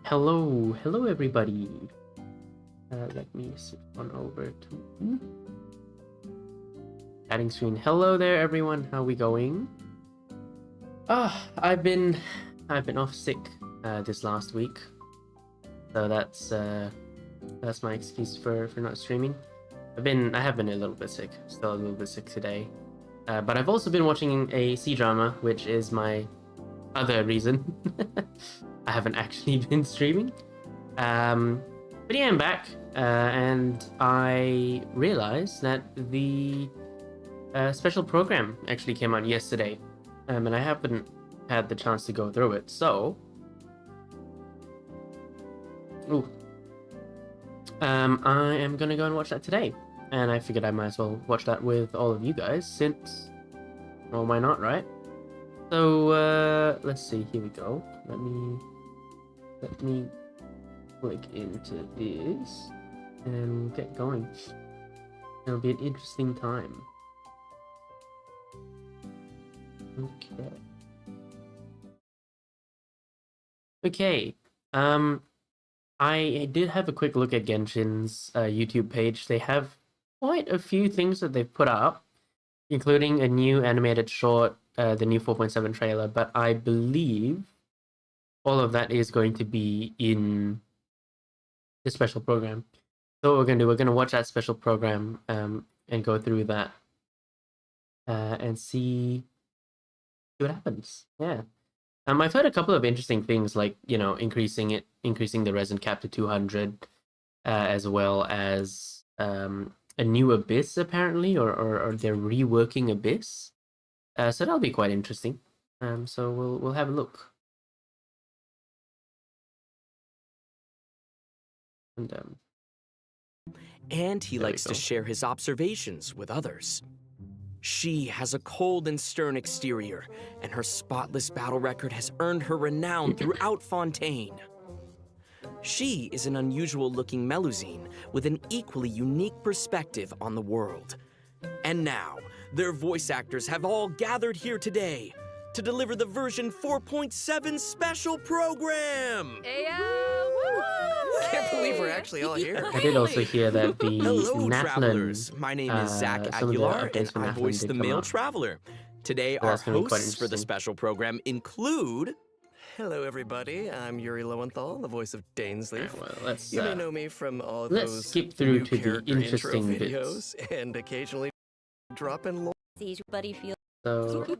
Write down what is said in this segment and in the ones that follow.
Hello everybody. Let me sit on over to chatting screen. Hello there everyone, how we going? I've been off sick this last week. So that's my excuse for not streaming. I have been a little bit sick, still a little bit sick today. But I've also been watching a C-drama, which is my other reason. I haven't actually been streaming. But yeah, I'm back, and I realized that the special program actually came out yesterday, and I haven't had the chance to go through it, so... I am gonna go and watch that today, and I figured I might as well watch that with all of you guys, since... well, why not, right? So, let's see, here we go. Let me click into this and get going. It'll be an interesting time. Okay. I did have a quick look at Genshin's YouTube page. They have quite a few things that they've put up, including a new animated short, the new 4.7 trailer, but I believe all of that is going to be in the special program. So what we're going to do, we're going to watch that special program and go through that and see what happens. Yeah. I've heard a couple of interesting things, like, you know, increasing the resin cap to 200, as well as a new abyss apparently, or they're reworking abyss. So that'll be quite interesting. So we'll have a look. And he likes to share his observations with others. She has a cold and stern exterior, and her spotless battle record has earned her renown throughout Fontaine. She is an unusual-looking Melusine with an equally unique perspective on the world. And now, their voice actors have all gathered here today to deliver the version 4.7 special program! Can't believe we're actually all here. I did also hear that the Hello, Natlan, travelers. My name is Zach Aguilar, and I voice the male traveler. Today, our hosts for the special program include... Hello, everybody. I'm Yuri Lowenthal, the voice of Dainsleif. Well, you may know me from all let's those skip through new to the character interesting intro bits. videos and occasionally drop in lore. So,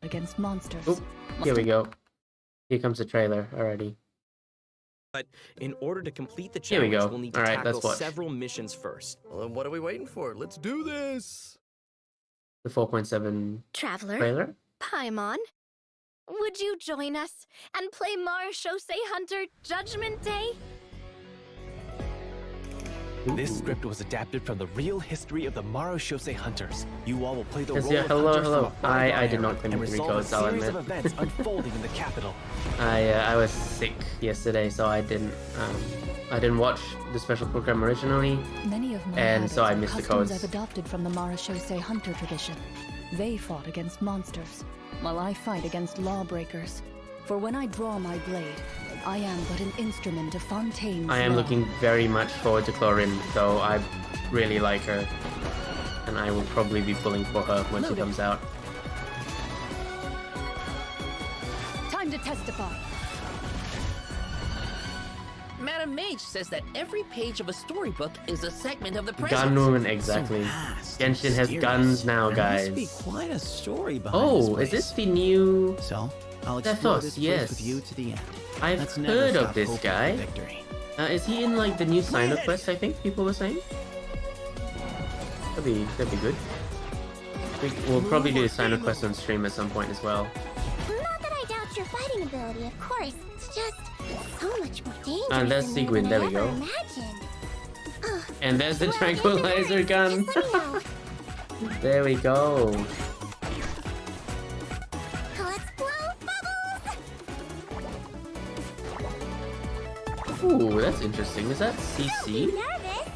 against monsters. oh, here we go. Here comes the trailer already. But in order to complete the Here we challenge, go. we'll need to All right, tackle let's watch. several missions first. Well, then what are we waiting for? Let's do this! The 4.7 Traveler, trailer. Paimon, would you join us and play Marechaussee Hunter Judgment Day? This script was adapted from the real history of the Marechaussee Hunters. You all will play the Yes, role yeah, of hello, hunters hello. from a far-flung I did era not claim and the three resolve a codes, I'll series of admit. events unfolding in the capital. I was sick yesterday, so I didn't watch the special program originally, Many of my and so I habits missed are the customs codes. I've adopted from the Marechaussee Hunter tradition. They fought against monsters, while I fight against lawbreakers. For when I draw my blade, I am but an instrument of Fontaine's I am law. looking very much forward to Chlorine, though I really like her, and I will probably be pulling for her when she comes out. Time to testify. Madam Mage says that every page of a storybook is a segment of the present. Gun woman, exactly. Genshin has guns now, guys. There must be quite a story behind Oh, this is this place. the new... So, I'll explore Zethos, this yes. place with you to the end. I've Let's never heard of stop this hoping for guy. victory. Is he in, like, the new sign-up quest, I think people were saying? That'd be good. We'll probably do a sign-up quest on stream at some point as well. Not that I doubt your fighting ability, of course. It's just so much more dangerous And there's than Sigwin, there we I go. ever imagined. And there's the Well, tranquilizer gun! just let me know. There we go. Let's blow bubbles! Ooh, that's interesting. Is that Don't be CC? nervous.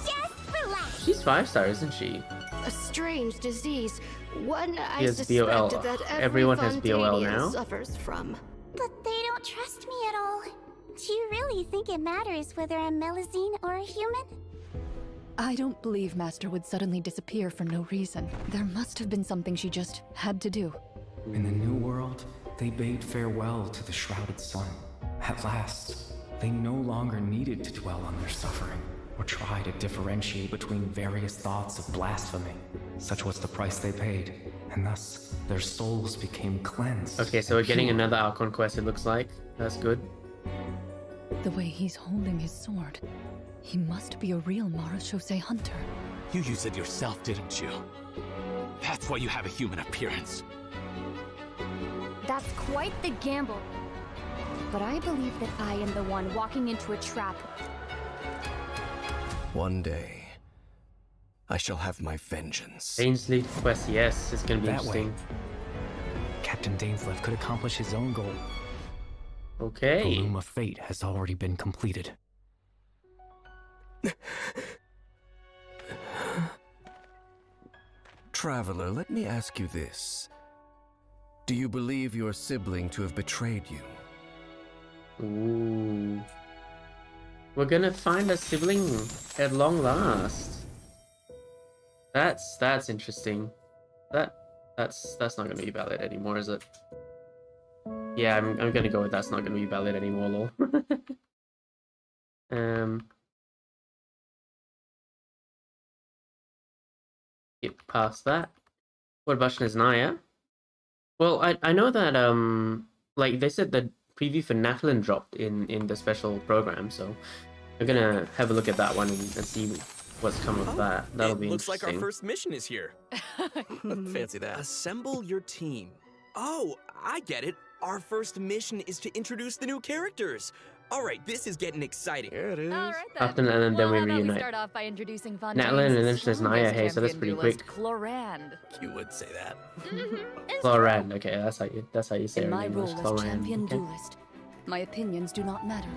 Just relax. She's 5-star, isn't she? A strange disease, One I He has suspect BOL. that every Everyone has BOL Fontanian now? suffers from. But they don't trust me at all. Do you really think it matters whether I'm Melusine or a human? I don't believe Master would suddenly disappear for no reason. There must have been something she just had to do. In the new world, they bade farewell to the shrouded sun. At last, they no longer needed to dwell on their suffering, or try to differentiate between various thoughts of blasphemy. Such was the price they paid, and thus their souls became cleansed. Okay, so we're getting pure. another Archon quest, it looks like. That's good. The way he's holding his sword, he must be a real Marachose hunter. You used it yourself, didn't you? That's why you have a human appearance. That's quite the gamble. But I believe that I am the one walking into a trap. One day, I shall have my vengeance. Ainsley quest, yes, it's gonna be That interesting. way, Captain Dainslev could accomplish his own goal. The Okay. Loom of Fate has already been completed. Traveler, let me ask you this. Do you believe your sibling to have betrayed you? Ooh. We're gonna find a sibling at long last. That's interesting. That's not gonna be valid anymore, is it? Yeah, I'm gonna go with that's not gonna be valid anymore, lol. Get past that. What about Naya? Well, I know that like they said the preview for Natlin dropped in the special program, so I'm gonna have a look at that one and see what's come of that. That'll be looks interesting. like our first mission is here. Fancy that. Assemble your team. Oh, I get it. Our first mission is to introduce the new characters. All right, this is getting exciting. Here it is. All right After Natlin, then well, we how about reunite. we start off by introducing Natlin, and then there's Naya. Hey, so that's pretty quick. Chlorand. You would say that. Chlorand. Okay, that's how you say In her my name. role was as Chlorand. champion Okay. duelist, my opinions do not matter.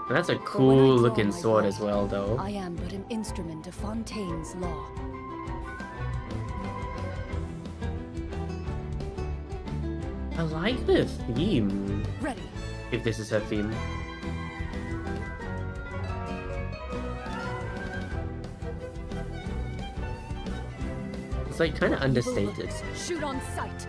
And that's a For when I cool draw looking my sword blade, as well, though. I am but an instrument of Fontaine's law. I like the theme. Ready. If this is her theme. It's like kind of understated. Shoot on sight.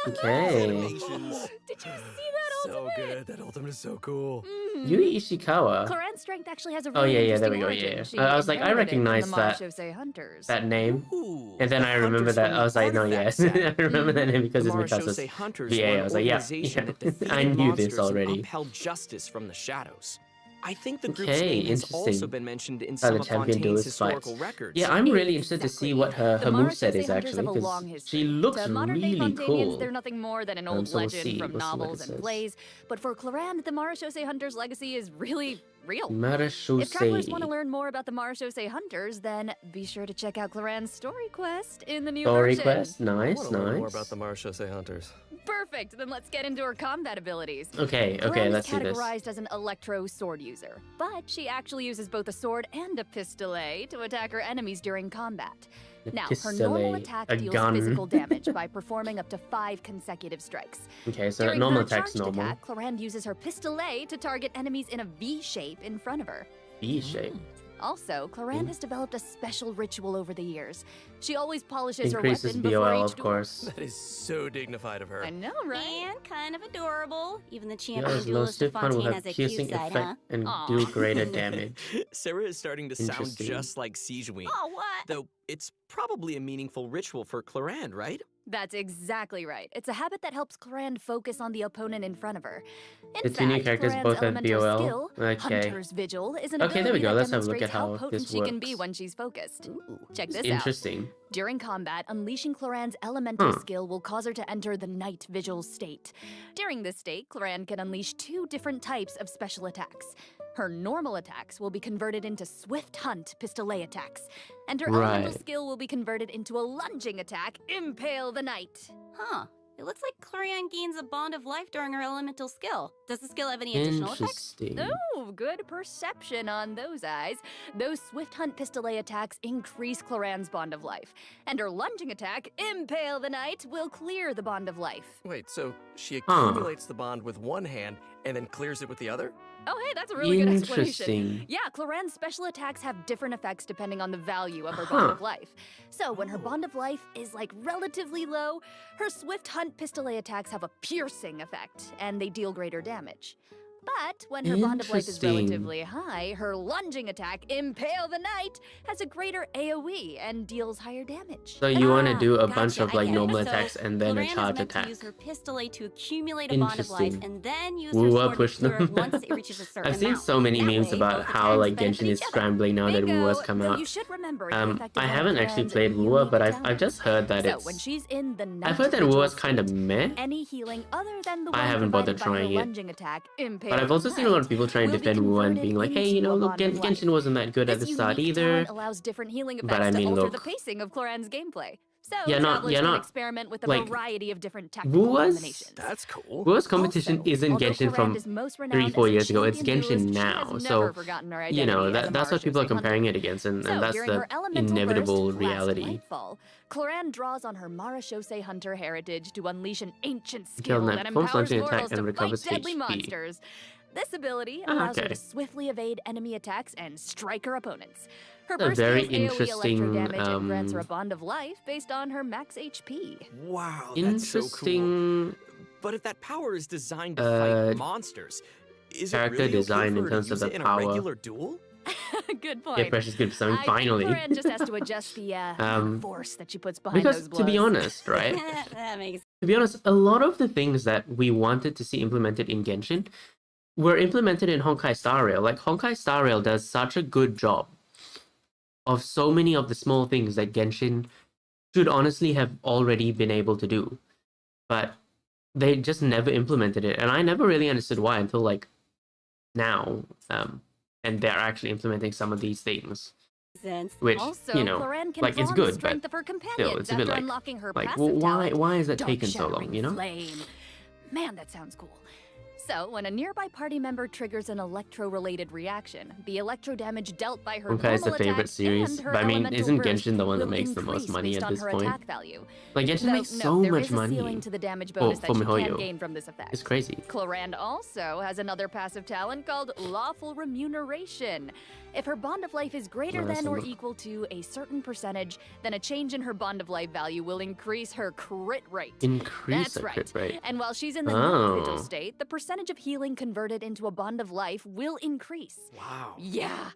Okay. Animations. Did you see that So ultimate? good. That ultimate is so cool. Yui Ishikawa. Chlorand's strength actually has a Oh, really yeah, there we interesting go, origin. yeah. She I was like, I inherited it from recognize the that- Marachose hunters. That name. Ooh, And then the I remembered hunters that. from I was like, no, Artifact yes. Set. I remember that name because The it's Mikasa's Marachose Hunters VA. were I an was like, yeah. organization that defeated I knew this monsters and already. upheld justice from the shadows. I think the group's Okay, name has also interesting. been mentioned in The some of champion Fontaine's duelist historical fights. records. Yeah, I'm really interested to see what her The moveset Marachose is hunters actually, have a because long she history. looks To modern-day really Fontanians, cool. they're nothing more than an old So we'll legend see. from We'll see what novels it and says. plays. But for Chlorand, the Marachose hunters' legacy is really real. If travelers want to Marachose. learn more about the Marachose hunters, then be sure to check out Chlorand's story quest in the new Story version. quest? I Nice, want to learn more nice. about the Marachose Hunters. Perfect. Then let's get into her combat abilities. Okay, Chlorand let's is do this. categorized as an electro sword user, but she actually uses both a sword and a pistolet to attack her enemies during combat. A Now, her normal pistolet, attack a deals gun. physical damage by performing up to 5 consecutive strikes. Okay, so During normal her attack's charged normal. attack, Chlorand uses her pistolet to target enemies in a V shape in front of her. V shape. Also, Chlorand has developed a special ritual over the years. She always polishes Increases her weapon before BOL, each of duel. course. That is so dignified of her. I know, right? And kind of adorable. Even the Yeah, champion low duelist of stiff one will Fontaine have has a cute piercing side, effect huh? and Aw. do greater damage. Sarah is starting to sound Interesting. just like Sijui. Oh, what? Though it's probably a meaningful ritual for Chlorand, right? That's exactly right. It's a habit that helps Chlorand focus on the opponent in front of her. In The two new fact, characters Chlorand's both have elemental BOL. skill, Okay. Hunter's Vigil, is an Okay, there we ability go. that Let's have a look demonstrates at how how potent this she can be works. when she's focused. Ooh. Check this out. Interesting. During combat, unleashing Chlorand's elemental Huh. skill will cause her to enter the Night Vigil state. During this state, Chlorand can unleash 2 different types of special attacks. Her normal attacks will be converted into Swift Hunt pistolet attacks, and her elemental Right. skill will be converted into a lunging attack, Impale the Knight. Huh. It looks like Clorian gains a bond of life during her elemental skill. Does the skill have any additional effects? Interesting. Oh, good perception on those eyes. Those Swift Hunt Pistolet attacks increase Cloran's bond of life. And her lunging attack, Impale the Knight, will clear the bond of life. Wait, so she accumulates the bond with one hand and then clears it with the other? Oh, hey, that's a really good explanation. Interesting. Yeah, Cloran's special attacks have different effects depending on the value of her bond of life. So when her bond of life is like relatively low, her Swift Hunt Pistolet attacks have a piercing effect, and they deal greater damage. But when her bond of life is relatively high, her lunging attack, Impale the Knight, has a greater AoE and deals higher damage. So you want to do a bunch Gotcha, of I like get it. normal So attacks and then a Clorian charge is meant attack. to use her pistolet to accumulate a bond of life, Interesting. and then use her Wua sword to pushed clear it them. once it reaches a certain I've seen amount. so many That memes way, about both how like attacks Genshin is benefit each other. scrambling now that Bingo! Wua's come Though out. you should remember the effect I of haven't one actually Cloran's played unique Wua, but talent. I've just heard that So it's. when she's in the I've heard that Ritual Wua's kind of state, meh, any healing other than the I one haven't provided bothered by her trying it. lunging attack, Impale but I've the also seen a lot of Knight, people trying to will be defend Wua and converted being like, hey, into you know, a look, bond of life. Genshin wasn't that good at the This start unique either. talent allows different healing But effects I to mean, alter look. the pacing of Cloran's gameplay. So Yeah, not- travelers yeah, can not- experiment with a like, variety of different tactical Wua's- combinations. That's cool. Wua's competition Also, isn't although Genshin Clorand from is most 3-4 renowned as a years ago. It's champion Genshin duelist, she now. has So never forgotten her you know identity as a that's what people are Marashosei comparing hunter. it against, and So, that's during the her elemental inevitable burst, last reality. Nightfall, Clorand draws on her Marashosei hunter heritage to unleash an ancient Kill skill that that performs empowers launching attack mortals and to recovers fight deadly HP. monsters. This ability Ah, allows her okay. to swiftly evade enemy attacks and strike her opponents. Her That's a burst very deals AoE interesting, electro damage and grants her a bond of life based on her max HP. Wow, that's so cool. Interesting But if that power is designed to Uh, fight monsters, is it character really design okay in for her terms to of use the it in power. a regular duel? Good point. Yeah, Precious good for something, I finally. think Clorand just has to adjust the force that she puts behind Because those blows. to be honest, right? That makes To be honest, a lot of the things that we wanted to see implemented in Genshin were implemented in Honkai Star Rail. Like, Honkai Star Rail does such a good job of so many of the small things that Genshin should honestly have already been able to do. But they just never implemented it. And I never really understood why until, like, now. And they're actually implementing some of these things. sense. Which, Also, you know, Clorand can like, draw it's on the good, strength but of her companions still, it's a bit after like, unlocking her well, passive talent, why is that Dark taking so long, Shattering you know? Flame. Man, that sounds cool. So, when a nearby party member triggers an electro-related reaction, the electro damage dealt by her Honkai is the normal favorite attacks series, and her but I mean, elemental isn't burst Genshin the one that will makes the most increase money based at on this her point? attack value. Like, Genshin Though, makes no, so there much is a money. ceiling to the damage bonus that for she can miHoYo. gain from this effect. It's crazy. Clorand also has another passive talent called Lawful Remuneration. If her bond of life is greater No, that's than or not- equal to a certain percentage, then a change in her bond of life value will increase her crit rate. Increase That's the right. crit rate. And while she's in the Oh. non-vigil state, the percentage of healing converted into a bond of life will increase. Wow. Yeah.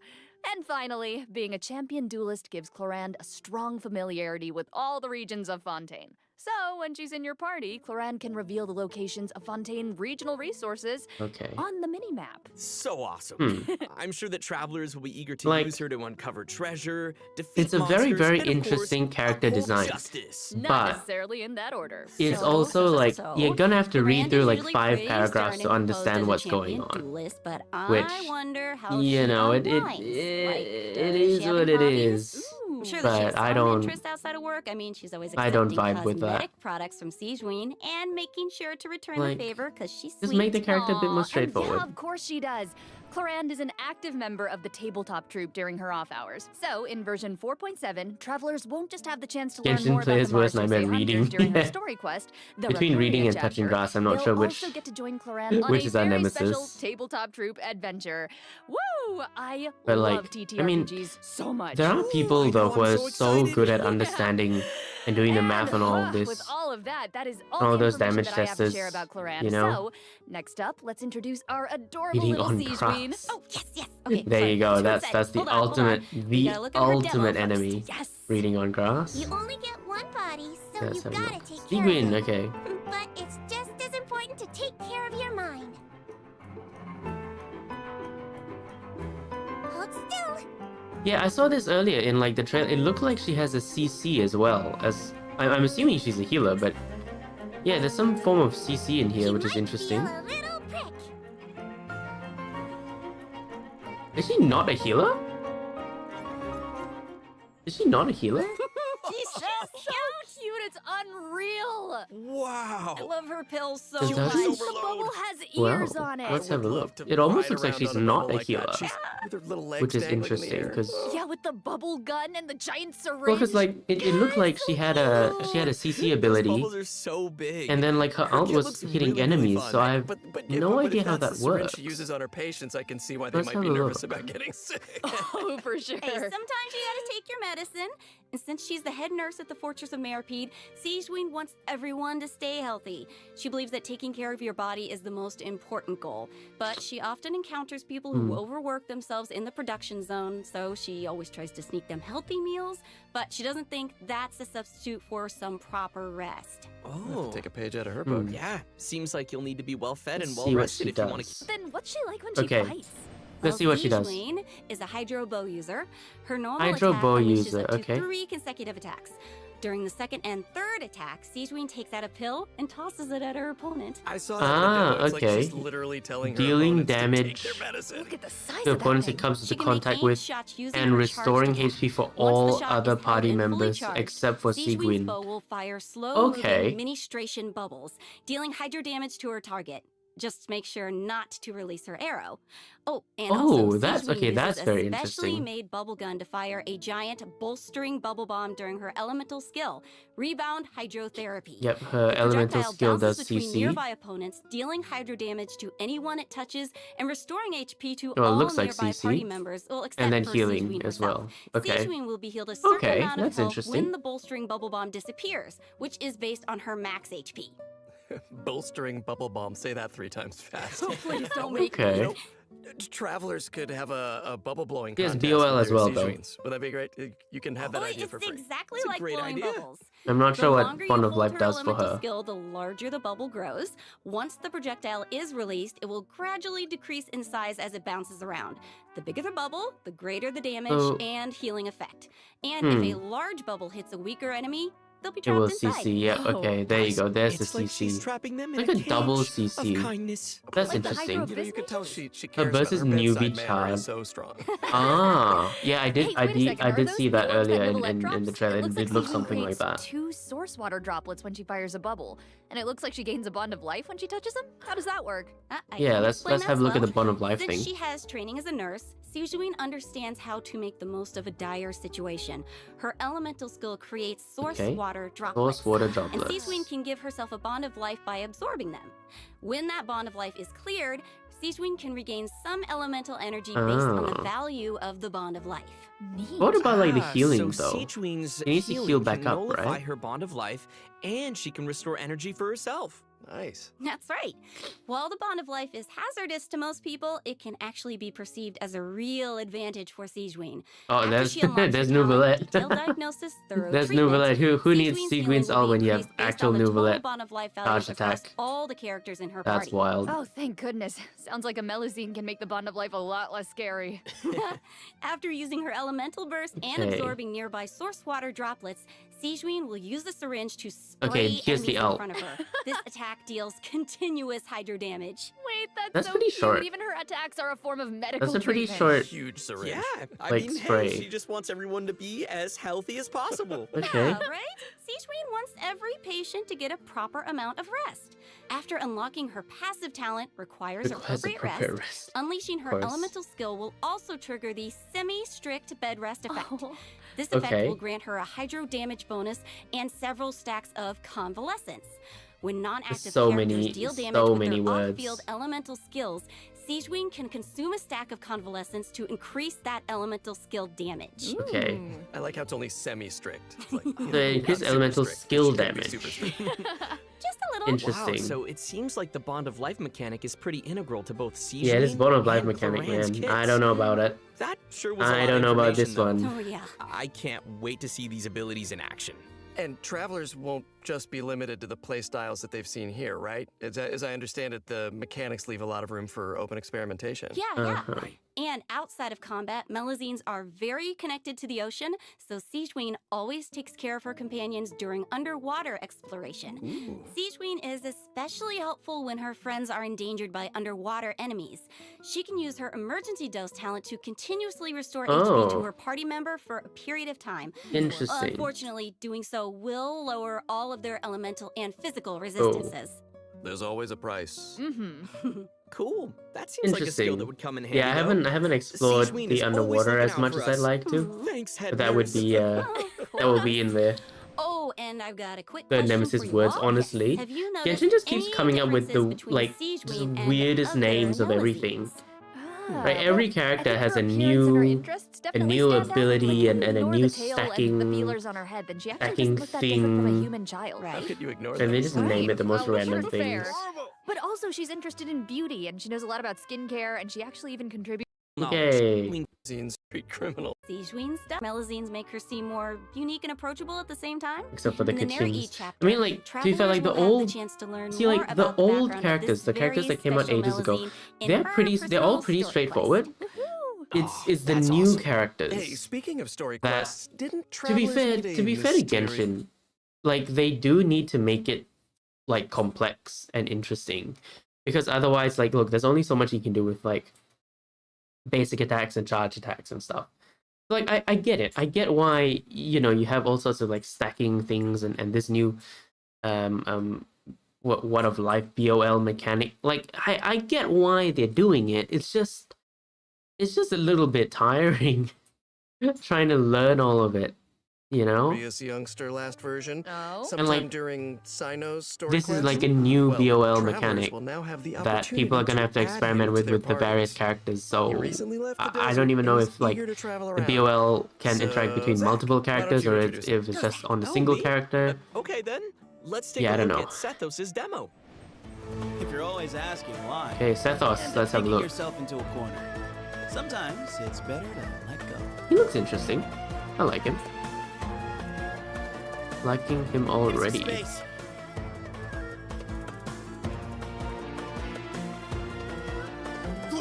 And finally, being a champion duelist gives Clorand a strong familiarity with all the regions of Fontaine. So, when she's in your party, Clorand can reveal the locations of Fontaine regional resources Okay. on the minimap. So awesome. I'm sure that travelers will be eager to Like, use her to uncover treasure, defeat it's a very, monsters, very and of course, interesting character uphold design. justice. Not But necessarily in that order. it's also like you're gonna have to read Clorand through is like usually 5 praised paragraphs to or understand posed what's as a going champion on. duelist, but Which, I wonder how you she know, it unwinds. Like, it does is she have what any it hobbies? is. I'm sure that she has But I some don't. interest outside of work. I mean, she's always I don't accepting vibe with that. cosmetic products from Siegeween and making sure to return Like, the favor because she's Just sweet. make the character a bit Aw, more and straightforward. yeah, of course she does. Clorand is an active member of the tabletop troupe during her off hours. So, in version 4.7, travelers won't just have the chance to learn Genshin more about players' the worst Marashosei nightmare hunters reading. during her Yeah. story quest. The Between reading Repuria and touching chapter, grass, I'm not they'll sure which also get to join Clorand on which a is our very nemesis. special tabletop troupe adventure. Woo! I But, like, love I mean, TTRPGs so much. There are people though who are so excited. good at understanding and doing the math and all of With this. all of that, that is all, All the those information damage that I have to testers, share about Clorand. you know? So, next up, let's introduce our adorable Reading little on Siegeween. grass. Oh, yes, yes. Okay, There sorry. you go. Just one That's sec. the Hold on, hold on. ultimate, We the gotta look at her demo ultimate first. enemy. Yes. Reading on grass. You only get one body, so Let's you have a gotta look. take care of Seguin, it. okay. But it's just as important to take care of your mind. Hold still. Yeah, I saw this earlier in like the trailer. It looked like she has a CC as well as. I'm assuming she's a healer, but yeah, there's some form of CC in here, She which is might interesting. feel a little prick. Is she not a healer? Is she not a healer? She's so cute, it's unreal. Wow. I love her pills so Does much. that- The bubble has Well, ears on it. let's have a would look. love to It almost ride looks like around she's on a not bubble a like that. healer, She's with her little legs which is dangling in the interesting air. because Yeah, with the bubble gun and the giant syringe. well, because like it looked like she had a CC Those ability, bubbles are so big. and then like her ult kit was looks hitting really enemies. fun. So I have but no if idea how that's that the syringe works. she uses on her patients, I can see why they Let's might have be a nervous look. about getting sick. Oh, for sure. Hey, sometimes you gotta take your medicine. And since she's the head nurse at the Fortress of Meripede, Sigewinne wants everyone to stay healthy. She believes that taking care of your body is the most important goal. But she often encounters people who overwork themselves in the production zone, so she always tries to sneak them healthy meals. But she doesn't think that's a substitute for some proper rest. Oh, take a page out of her book. Yeah, seems like you'll need to be well fed and Let's well see what rested she if you want does. to. Then what's she like when she Okay. fights? Let's see what she does. Sigewinne is a Hydro Bow user. Her normal Hydro attack Bow unleashes user, up to okay. 3 consecutive attacks. During the second and third attack, Sigewinne takes out a pill and tosses it at her opponent. I saw that in the demo. It's okay. like she's literally telling Dealing her opponents damage to take their medicine. Look at the size to of that opponents thing. it comes She into can make contact 8 with, shots using and her restoring charged attack. HP for Once the all shot other is held party and fully members charged, except for Sigewinne's Sigewinne. bow will fire slow-moving Okay. ministration bubbles, dealing hydro damage to her target. Just make sure not to release her arrow. Oh, and also, that's Sigewinne okay. That's uses very a specially interesting. made bubble gun to fire a giant bolstering bubble bomb during her elemental skill, Rebound Hydrotherapy. Yep, her The elemental projectile skill bounces does between CC. nearby opponents, dealing hydro damage to anyone it touches and restoring HP to Oh, it all looks like nearby CC. party members. Well, except And then for healing Sigewinne as herself. well. Okay. Sigewinne will be healed a certain Okay, amount of that's health interesting. when the bolstering bubble bomb disappears, which is based on her max HP. Bolstering bubble bomb. Say that 3 times fast. Please don't make Okay. You know, travelers could have a bubble blowing He has contest BOL with as their well, though. Sigewinnes. Would that be great? You can have that Boy, idea it's for free. exactly It's a like great blowing idea. bubbles. I'm not The sure what longer you Bond of hold Life her does for elemental her. skill, the larger the bubble grows. Once the projectile is released, it will gradually decrease in size as it bounces around. The bigger the bubble, the greater the damage So- and healing effect. And if a large bubble hits a weaker enemy, they'll be It trapped will inside. CC. Yeah, okay. There you go. There's the It's like she's CC. trapping them in Like a a double cage CC. of kindness. That's Like the interesting. hydro- You know, you could tell she Her cares burst about is her newbie bedside manner charge. is so strong. Ah, yeah, I did, Hey, I wait a did, second, I are did those see that new ones that earlier have in the electrops? trailer. It looks did like look Sigewinne something like creates that. 2 source water droplets when she fires a bubble, and it looks like she gains a bond of life when she touches them. How does that work? I Yeah, can let's explain have a that look at the slow. Bond of Life Since thing. she has training as a nurse, Sigewinne understands how to make the most of a dire situation. Her elemental skill creates source Okay. water droplets. Source water And droplets. Sigewinne can give herself a bond of life by absorbing them. When that bond of life is cleared, Sigewinne can regain some elemental energy based on the Oh. value of the bond of life. Neat. What about like the healing so though? Sigewinne's She needs to healing heal back can up, nullify right? her bond of life, and she can restore energy for herself. Nice. That's right. While the bond of life is hazardous to most people, it can actually be perceived as a real advantage for Sigewinne. Oh, After there's she unlocks there's her talent, Nouvelette. detailed diagnosis, thorough There's treatment, Nouvelette. Who needs Sigewinne's Sigewinne's healing will all when be you have increased based actual on the total Nouvelette bond of life charge values across attack? all the characters in her That's party. wild. Oh, thank goodness. Sounds like a Melusine can make the bond of life a lot less scary. After using her elemental burst and Okay. absorbing nearby source water droplets, Sigewinne will use the syringe to spray Okay, here's enemies the in ult. front of her. This attack deals continuous hydro damage. Wait, That's so pretty cute. short. Even her attacks are a form of medical That's a pretty treatment. short. Huge syringe. Yeah, I Like mean, spray. hey, she just wants everyone to be as healthy as possible. Okay. Yeah, right? Sigewinne wants every patient to get a proper amount of rest. After unlocking her passive talent requires appropriate rest. Unleashing her course. elemental skill will also trigger the semi-strict bed rest effect. Oh. This effect Okay. will grant her a hydro damage bonus and several stacks of convalescence. When non-active so characters many- deal damage so with many their words. off-field elemental skills, Sigewinne can consume a stack of convalescence to increase that elemental skill damage. Okay. I like how it's only semi-strict. It's like, you know, The increased not super elemental strict. skill She could be damage. super strict. Just a little. Interesting. Wow, so it seems like the bond of life mechanic is pretty integral to both Sigewinne Yeah, this Bond of Life and mechanic, Varan's man. kits. I don't know about it. That sure was a I lot don't of know about information, this though. one. Oh yeah. I can't wait to see these abilities in action. And travelers won't just be limited to the play styles that they've seen here, right? As I understand it, the mechanics leave a lot of room for open experimentation. Yeah, Uh-huh. yeah. And outside of combat, Melusines are very connected to the ocean, so Sigewinne always takes care of her companions during underwater exploration. Sigewinne is especially helpful when her friends are endangered by underwater enemies. She can use her emergency dose talent to continuously restore HP to Oh. her party member for a period of time. Interesting. Unfortunately, doing so will lower all all of their elemental and physical resistances. There's always a price. Cool. That seems like a skill that would come in handy. Yeah, I haven't explored Siegeween the is always underwater looking as out much for as I'd us. like to. Thanks, head But that would nurse. be that will be in there. Oh, and I've got a quick The question Nemesis for you words, all. honestly. Have you noticed Genshin just keeps any coming up with the differences between like Siegeween just and weirdest other names of everything. Nemesis? Right, every character has a new ability and a new stacking thing. How could you ignore And that? they just name it the most random things. But also, she's interested in beauty, and she knows a lot about skincare, and she actually even contributes. Okay. Street criminal. Siegeween stuff. Melazines make her seem more unique and approachable at the same time. Except for the In the Narrate kitchens. chapter, I mean, like, to be fair, like the travelers will have old, the chance to learn see, more like the about the old background of characters, this the characters very that came out special ages ago, Melazine in they're her pretty all personal pretty story straightforward. It's the That's new awesome. characters. Hey, speaking of story that- quests, didn't To be travelers fair, need a to Genshin, like they do need to make it like complex and interesting, because otherwise, like, look, there's only so much you can do with like basic attacks and charge attacks and stuff. Like, I get it. I get why, you know, you have all sorts of like stacking things and this new what of life BOL mechanic. Like, I get why they're doing it. It's just a little bit tiring trying to learn all of it, you know? Previous youngster last version. Oh. Sometime like, during Sino's story this quest. is like a new Well, BOL travelers mechanic will now have the that people are opportunity gonna have to add experiment you to with their the various parties. characters. So He recently left the I desert don't even and know is if like eager to travel the around. BOL can interact So, between Zach, multiple why don't characters you or introduce if it's just on a single character. Okay then, let's take Yeah, I a don't look know. at Sethos' demo. If you're always asking why, Okay, Sethos, you end up let's have a digging look. yourself into a corner. Sometimes it's better to let go. He looks interesting. I like him. Liking him already. Space.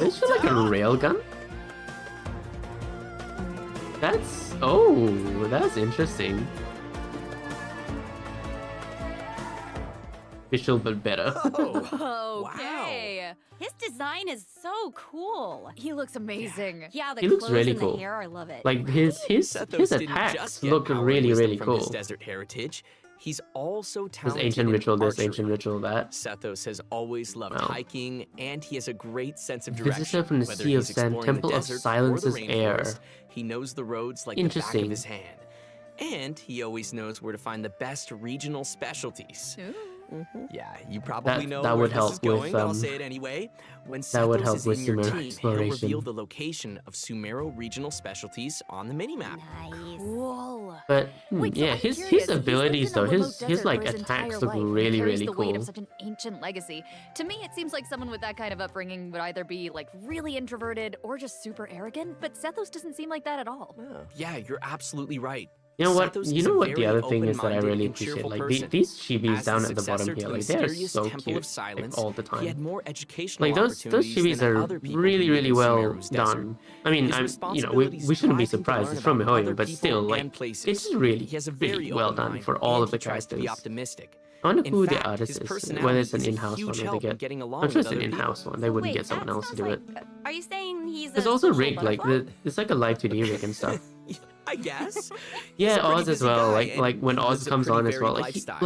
Is she like a railgun? That's interesting. Visual but better. Okay. His design is so cool. He looks amazing. Yeah, the He looks clothes really and cool. the hair, I love it. Like his Sethos didn't attacks just get look power and really wisdom from cool. his desert heritage. He's also There's talented ancient in ritual this, archery. ancient ritual that. Sethos has always loved Wow. hiking, and he has a great sense of direction. Visitor from the Whether Sea of he's Sand, exploring Temple the of desert or the Silence's Air. rainforest, he knows the roads like the back of Interesting. his hand. And he always knows where to find the best regional specialties. Yeah, you probably know that where would this help is going, with, but I'll say it anyway. When that would Sethos help is with in your Sumeru team, he'll exploration. reveal the location of Sumeru regional specialties on the minimap. Nice. Cool. But Wait, so yeah, I'm his curious, he's lived abilities in a though, remote his desert like for his attacks entire look life and really carries really the weight cool. of such an ancient legacy. To me, it seems like someone with that kind of upbringing would either be like really introverted or just super arrogant. But Sethos doesn't seem like that at all. Yeah, you're absolutely right. You know what? Sethos You is know a what the very other thing is that I open-minded really and appreciate? cheerful Like person. these chibis As down the at the bottom successor here, to like they're mysterious so Temple cute, of Silence, like all the He had time. more educational Like those opportunities chibis than are other people really who live really in well Sumeru's desert. done. I mean, His you know, we responsibilities shouldn't be drive him to surprised. learn It's from about Mihoyo, other but people still, like and places. it's just really He has a really very well open done mind, for all and of the he tries to be characters. optimistic. I wonder In who fact, the artist his is, personality whether it's an is a in-house huge one or they help in get. getting along I'm sure with it's an other in-house one. They So wouldn't wait, get someone that else to sounds do it. like, are you saying he's There's a also social Rig, like butterfly? it's like a live 2D rig and stuff. I guess. Yeah, He's a pretty Oz as busy well. guy, Like and when he Oz lives a comes pretty on as varied well. lifestyle.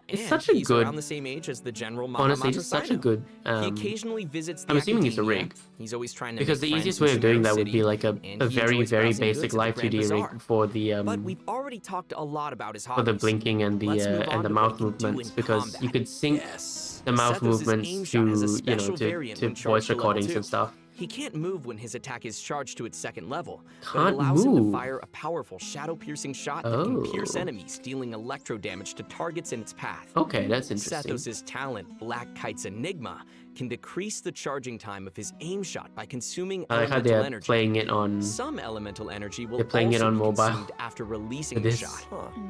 It's And such a he's good. around the same age as the general Honestly, it's such a Mahamato good. He occasionally visits the I'm assuming it's a academia. rig. He's always trying to Because the make easiest friends way in of doing Sumeru that would City, be like and a he very enjoys very browsing basic goods at live the Grand 2D Bazaar. rig for the But we've already talked a lot about his for the hobbies. blinking and Let's move on the to mouth what he can do movements in because combat. you could sync Yes. the mouth Sethos' movements aim to shot has a you know special variant to when charged voice to level recordings 2. and stuff. He can't move when his attack is charged to its second level, but it Can't allows him to move. fire a powerful shadow-piercing shot that can pierce Oh. enemies, dealing electro damage to targets in its path. Okay, that's interesting. Sethos' talent, Black Kite's Enigma, can decrease the charging time of his aim shot by consuming I like how elemental they're energy. playing it on. Some elemental energy will They're playing it also on be mobile. consumed after releasing It the is. shot.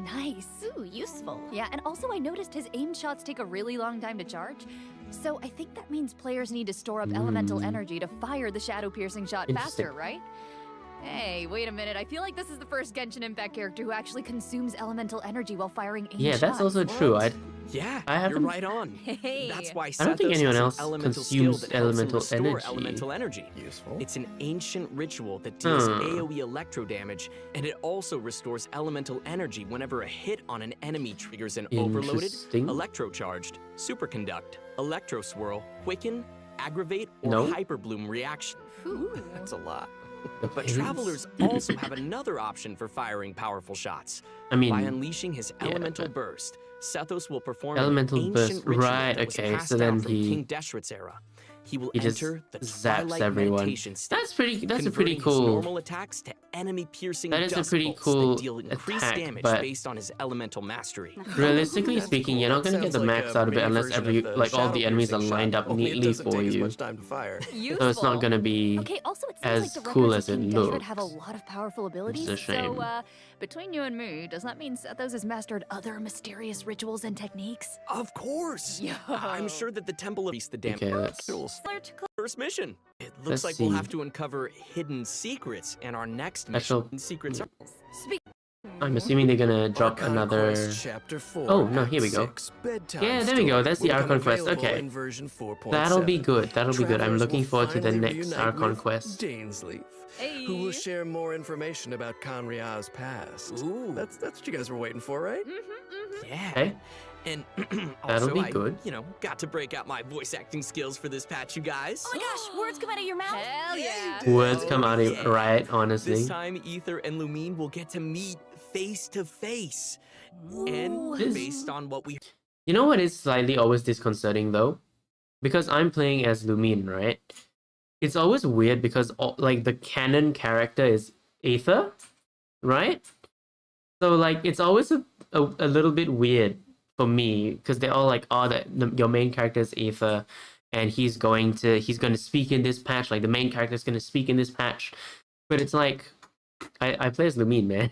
Nice. Ooh, useful. Yeah, and also I noticed his aim shots take a really long time to charge. So I think that means players need to store up elemental energy to fire the shadow piercing shot Interesting. faster, right? Hey, wait a minute. I feel like this is the first Genshin Impact character who actually consumes elemental energy while firing aim Yeah, shots. that's also true. Yeah, I haven't. you're right on. Hey. That's why I don't think Sethos anyone has an else elemental skill consumes that helps him elemental restore energy. elemental energy. Useful. It's an ancient ritual that deals Hmm. AoE electro damage, and it also restores elemental energy whenever a hit on an enemy triggers an overloaded, Interesting. electrocharged, superconduct, electro swirl, quicken, aggravate, or No. hyperbloom reaction. That's a lot. But Depends. travelers also have another option for firing powerful shots. I mean, By unleashing his yeah, elemental but- burst, Sethos will perform Elemental an burst, ancient ritual right, that was okay, passed so then down from he- King Deshret's era. He will he just enter the zaps Twilight everyone. meditation state. That's a pretty converting cool. his normal attacks to enemy-piercing That is a dust pretty bolts cool that deal increased attack, damage but- based on his elemental mastery. Realistically That's speaking, cool. you're not That gonna get the sounds like max a out of it mini unless version every of the all the enemies are shadow-piercing lined shot, up only neatly it doesn't for take as you. much time to fire. So it's not gonna be Okay, also it seems as like the cool records as of it King Deshret looks. have a lot of powerful abilities. a shame. So, between you and me, does that mean Sethos has mastered other mysterious rituals and techniques? Of course! Yo. I'm sure that the temple released the damn Okay, let's first mission. It looks Let's like we'll see. have to uncover hidden secrets in our next Special- mission. Secrets are I'm assuming they're gonna drop Archon another. Quest Chapter 4, Oh, no, Act here we go. 6, Bedtime Yeah, there we go. Story That's will the become Archon Quest. available Okay. in version 4.7. That'll be good. That'll be good. I'm Travelers looking will forward to the finally next reunite Archon with Quest. Dainsleif, Hey. who will share more information about Conria's past. Ooh. That's what you guys were waiting for, right? Yeah. Okay. And That'll also, be I, good. got to break out my voice acting skills for this patch, you guys. Oh my gosh, words come out of your mouth. Hell yeah. Words come out of Yeah. right, This honestly. time, Ether and Lumine will get to meet face to face. And This- based on what we You know what is slightly always disconcerting though? Because I'm playing as Lumine, right? It's always weird because like the canon character is Aether, right? So like it's always a little bit weird for me because they're all like, oh, your main character is Aether, and he's going to speak in this patch. Like the main character is going to speak in this patch, but it's like I play as Lumine, man.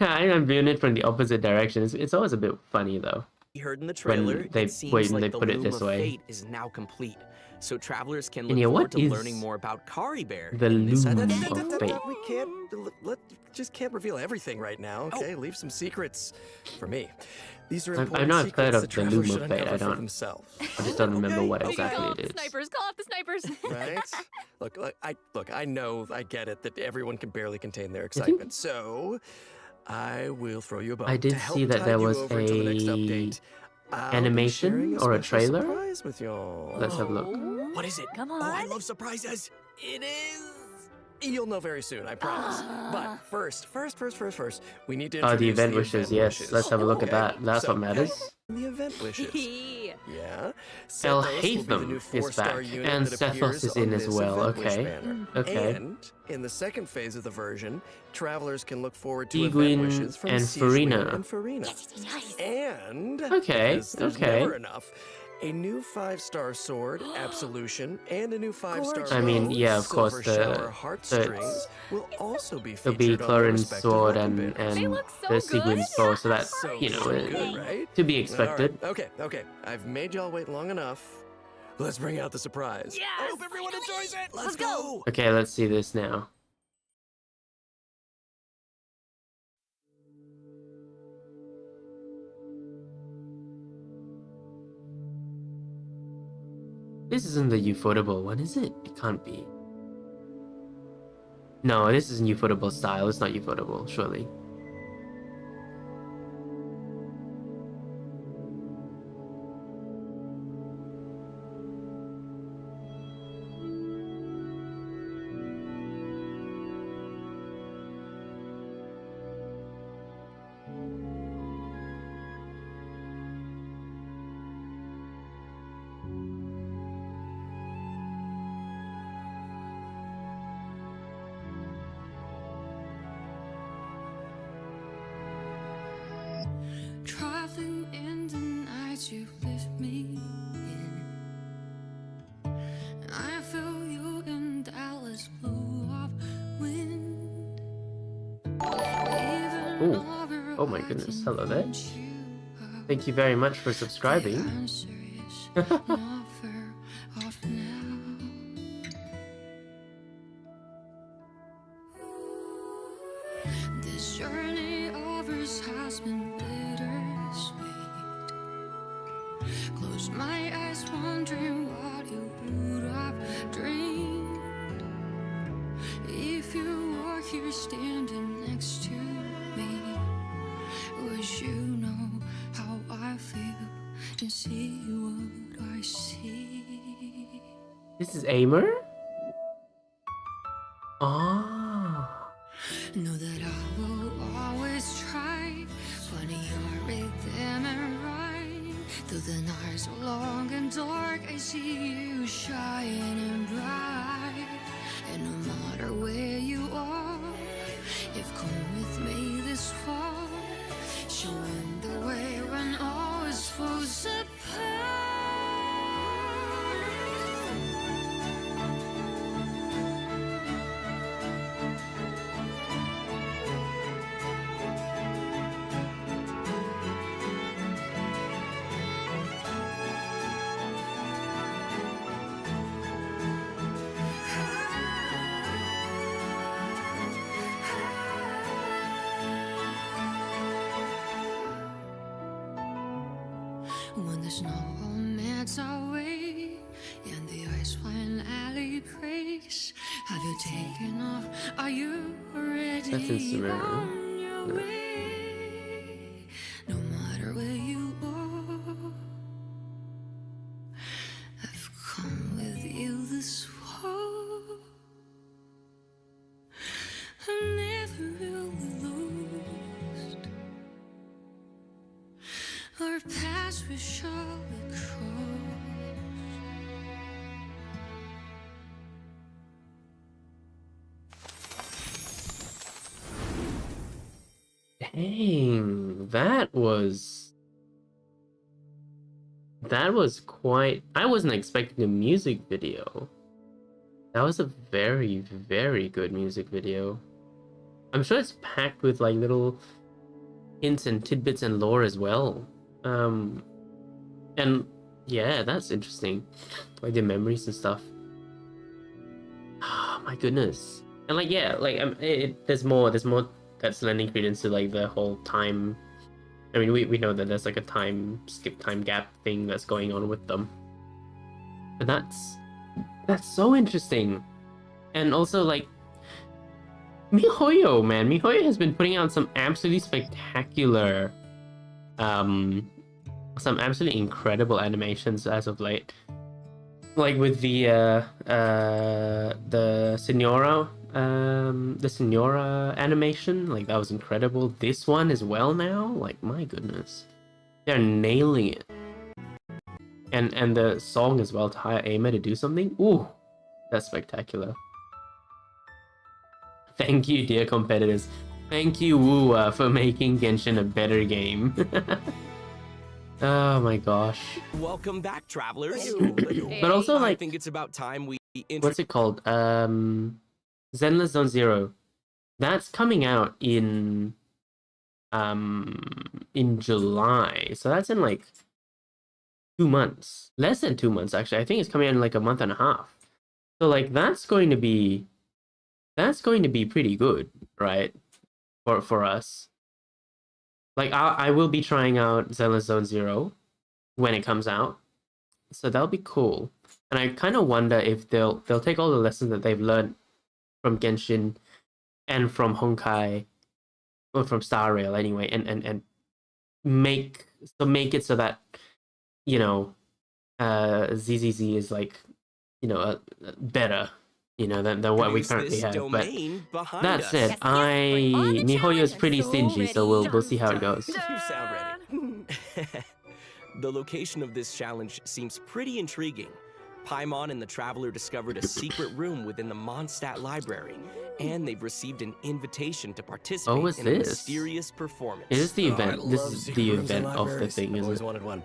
I'm viewing it from the opposite direction. It's always a bit funny though. heard in the When trailer, they- it seems when like they the put it Loom this of way. Fate is now complete. So travelers can And look yeah, forward what to is learning more about Kari Bear. the in this Loom update. of Fate? We can't just can't reveal everything right now. Okay, leave some secrets for me. These are I important know I've secrets heard of that the travelers Loom should of Fate. uncover I for don't. themselves. I just don't remember what Okay. exactly Call it off the is. snipers! Call off the snipers! Right? I know, I get it that everyone can barely contain their excitement. So, I will throw you a bone. I did To help see that tide there you was over until the next a update, I'll be animation sharing or a special trailer? surprise with y'all. Let's have a look. What is it? Come Oh, I on. love surprises. It is. You'll know very soon, I promise. But first, we need to Oh, introduce the event wishes. Yes, wishes. let's have a look at Okay, that. That's so, what matters. The event wishes. Yeah. El Sethos will be the new Hatham is 4-star back, unit and that Sethos appears is in on as this well. event wish Okay. banner. Okay. And in the second phase of the version, travelers can look forward to Seguin event wishes from and Seguin Farina. and Farina. And Okay, because there's okay. never enough, a new 5-star sword, Absolution, and a new 5-star I mean, bow, yeah, of course, Silver the- Shower Heartstrings, will also be There'll be featured on their Clorin's respective sword weapon and banners. the Seguin's bow, so that's So it- good, right? to be All expected. right. Okay. I've made y'all wait long enough. Let's bring out the surprise. Yes! I hope everyone enjoys it. Let's go. Okay, let's see this now. This isn't the Ufotable one, is it? It can't be. No, this isn't Ufotable style. It's not Ufotable, surely. Traveling in the night you lift me in. I feel you in Dallas blue of wind. Ooh. Oh my goodness, hello there. Thank you very much for subscribing. Close my eyes, wondering what you would have dreamed if you were here standing next to me. Would you know how I feel and see what I see? This is Aimer? Oh. Know that I will always try, finding your rhythm and right. Though the nights are long and dark, I see you shining bright. And no matter where you are, you've come with me this far, showing the way when all is falls apart. When the snow melts away and the ice finally breaks, have you taken off? Are you ready? That's in on your way? No matter where you are, I've come with you this far. I'm never really lost. Our paths we shall cross. Dang, that was quite. I wasn't expecting a music video. That was a very, very good music video. I'm sure it's packed with like little hints and tidbits and lore as well. And yeah, that's interesting. Like the memories and stuff. Oh my goodness. And like yeah, like there's more that's lending credence to like the whole time. I mean, we know that there's like a time gap thing that's going on with them. But that's so interesting. And also like MiHoYo, man. MiHoYo has been putting out some absolutely spectacular some absolutely incredible animations as of late. Like with the Senora animation, like that was incredible. This one as well now, like my goodness. They're nailing it. And the song as well to hire Aimer to do something. Ooh, that's spectacular. Thank you, dear competitors. Thank you, Woo, for making Genshin a better game. Oh my gosh. Welcome back, travelers. But also, like, I think it's about time we what's it called? Zenless Zone Zero. That's coming out in July. So that's in like 2 months. Less than 2 months actually. I think it's coming out in like a month and a half. So like that's going to be pretty good, right? For us. Like I will be trying out Zenless Zone Zero when it comes out. So that'll be cool. And I kind of wonder if they'll take all the lessons that they've learned from Genshin and from Honkai, or from Star Rail anyway, and make it so that, you know, ZZZ is like, you know, better, you know, than what we currently have. But that said, MiHoYo is pretty stingy, so we'll see how it goes. You sound ready. The location of this challenge seems pretty intriguing. Paimon and the Traveler discovered a secret room within the Mondstadt library, and they've received an invitation to participate in a mysterious performance. Is this the event? This is the event of the thing, isn't Always it? wanted one.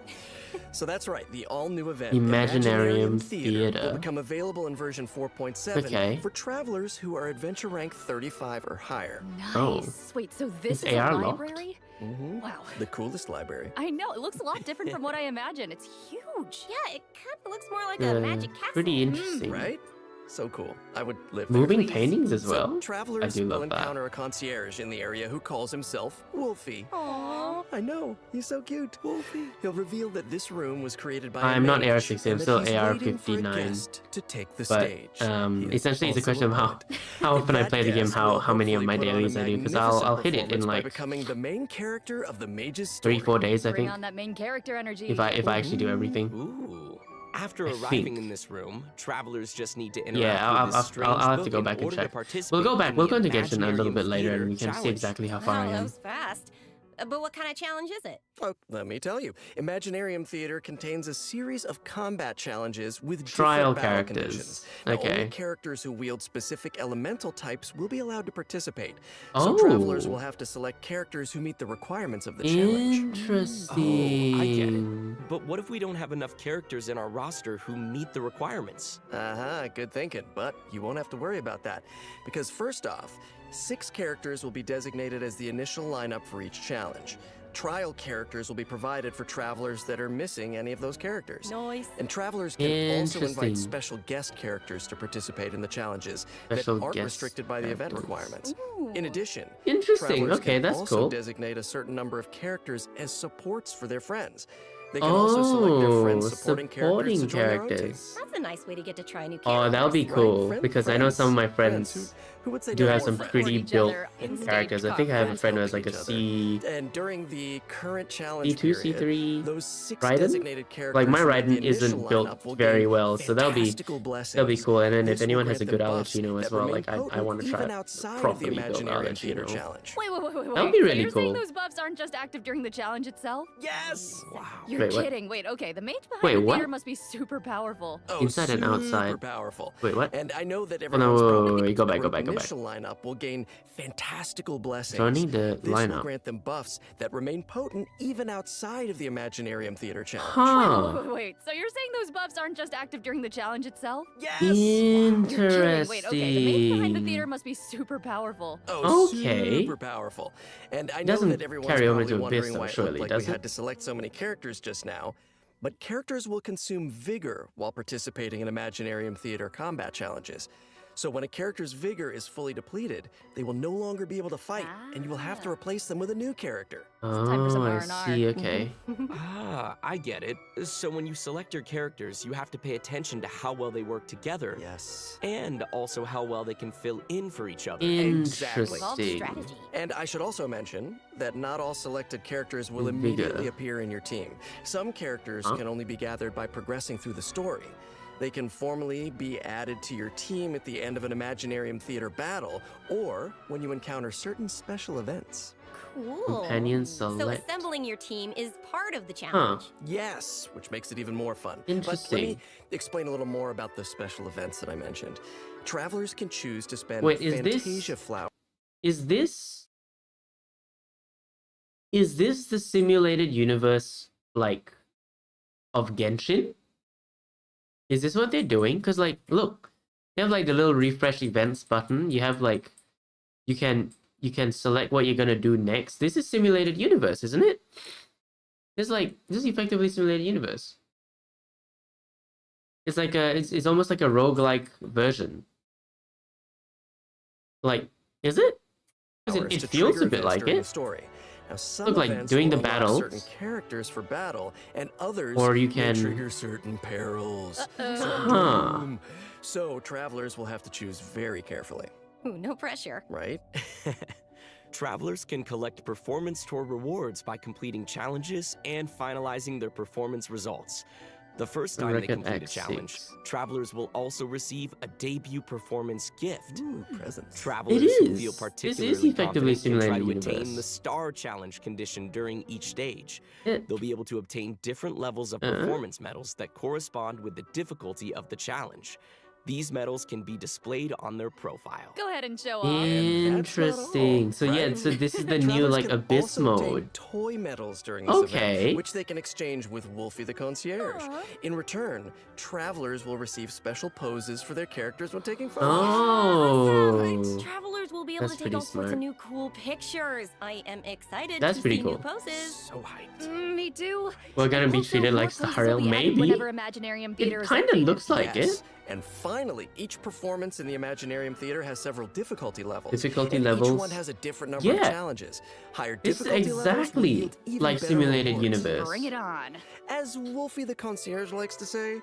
So that's right, the all-new event, Imaginarium Theater, Theater. will become available in version 4.7 Okay. for travelers who are adventure rank 35 or higher. Nice. Oh. Wait, so this Is is AR a locked? library? Wow. The coolest library. I know, it looks a lot different from what I imagined. It's huge. Yeah, it kind of looks more like a magic castle. Pretty interesting. Right? So cool. I would live Moving there. paintings as So well. travelers I do will love that. encounter a concierge in the area who calls himself Wolfie. Aww. I know. He's so cute. Wolfie. He'll reveal that this room was created by I'm a not mage, AR-60, I'm and that still he's waiting for a AR-59. guest to take the But stage. He is essentially, it's a also question of poet. how often I That play the game, guest will how many of my hopefully put on a dailies I do, because magnificent I'll hit it in performance by like becoming the main character of the mage's story. 3-4 days, I Bring think. on that main character energy. If I actually do everything. Ooh. After I arriving think. in this room, travelers just need to interact Yeah, with this strange I'll have to book go in back and order to check. We'll participate go back. in We'll the go into Genshin a little Imaginarium bit later, and Theater we can see challenge. exactly how far I Wow, that am. was fast. But what kind of challenge is it? Oh, let me tell you. Imaginarium Theater contains a series of combat challenges with Trial different battle characters. conditions. Now, Okay. only characters who wield specific elemental types will be allowed to participate. So travelers Oh. will have to select characters who meet the requirements of the challenge. Interesting. Oh, I get it. But what if we don't have enough characters in our roster who meet the requirements? Good thinking, but you won't have to worry about that. Because first off, 6 characters will be designated as the initial lineup for each challenge. Trial characters will be provided for travelers that are missing any of those characters. Nice. And travelers can also Interesting. invite special guest characters to participate in the challenges Special that aren't guest restricted by the event characters. requirements. In addition, Interesting. travelers Okay, can that's also cool. designate a certain number of characters as supports for their friends. They can also select their friends supporting characters to join their own team. characters. That's a nice way to get to try new characters. Oh, that'll be Right, cool, friend- because I know some of my friends. friends Who would say do no have more some friends? pretty each built other in stage characters. I think I have a conference. friend who has Helping like a each C, And during the current challenge C2, period, C3 those 6 Raiden? designated characters Like my who made the Raiden initial isn't lineup built will very gain well, so that'll be fantastical blessings. cool. And then if This will anyone has a grant good them buffs Alicino as that well, remain like I potent want to try even it outside of the properly built Imaginarium Theater Alicino. challenge. Wait. That'll be So really you're saying cool. those buffs aren't just active during the challenge itself? Yes! Wow. You're Wait, what? kidding. Wait, okay. The mage behind Wait, the what? theater must be super powerful. Oh, Inside and outside. super powerful. Wait, what? And I know that Oh, no, everyone's wait, probably wait, go back, the go back, go back. initial lineup will gain fantastical blessings. Joining the This will lineup. grant them buffs that remain potent even outside of the Imaginarium Theater challenge. Huh. Wait. So you're saying those buffs aren't just active during the challenge itself? Yes! You're kidding. Interesting. Wait, okay. The mage behind the theater must be super powerful. Oh, Okay. super powerful. And I know Doesn't that everyone's carry over probably to Abyss, wondering though, why it surely, looked like does we it? had to select so many characters just now. But characters will consume vigor while participating in Imaginarium Theater combat challenges. So when a character's vigor is fully depleted, they will no longer be able to fight, and you will have to replace them with a new character. time for some Oh, I R&R. see. Okay. I get it. So when you select your characters, you have to pay attention to how well they work together. Yes. And also how well they can fill in for each other. Exactly. Interesting. And I should also mention that not all selected characters will Vigor. immediately appear in your team. Some characters Huh? can only be gathered by progressing through the story. They can formally be added to your team at the end of an Imaginarium Theater battle, or when you encounter certain special events. Cool. Companion So select. assembling your team is part of the challenge. Yes, which makes it even more fun. But let Interesting. me explain a little more about the special events that I mentioned. Travelers can choose to spend Wait, is this- Fantasia Flower. Is this the simulated universe like of Genshin? Is this what they're doing? Because like, look, they have like the little refresh events button. You have like, you can select what you're gonna do next. This is simulated universe, isn't it? This is effectively simulated universe. It's like it's almost like a roguelike version. Like, is it? 'Cause Hours it to feels trigger a bit events like during it. the story. Now, some Look, like, events doing will the unlock battles. certain characters for battle, and others Or you may can- trigger certain perils. Huh. So travelers will have to choose very carefully, Ooh, no pressure. right? Travelers can collect performance toward rewards by completing challenges and finalizing their performance results. The first time they Record complete a X6. challenge, travelers will also receive a debut performance gift. Ooh, presents. Travelers It who is. feel This is particularly effectively confident can try to simulated attain universe. the star challenge condition during each stage. It- They'll be able to obtain different levels of performance medals that correspond with the difficulty of the challenge. These medals can be displayed on their profile. Go ahead and show off. Interesting. So yeah, right? so this is the new Travelers like can Abyss also obtain mode. toy medals during this Okay. event, which they can exchange with Wolfie the Concierge. In return, travelers will receive special poses for their characters when taking photos. Oh. Travelers will be able That's to take pretty all sorts of smart. new cool pictures. I am excited That's to pretty see cool. new poses. So hyped. Me too. We're gonna be Also, treated more like poses will Stariel, be added maybe? Whenever Imaginarium It Theater is kind of updated. looks like Yes. it. And finally, each performance in the Imaginarium Theater has several difficulty levels. Difficulty and levels. Each one has a different number of challenges. Higher It's difficulty levels will exactly yield even like better Simulated rewards. Universe. Bring it on. As Wolfie the concierge likes to say,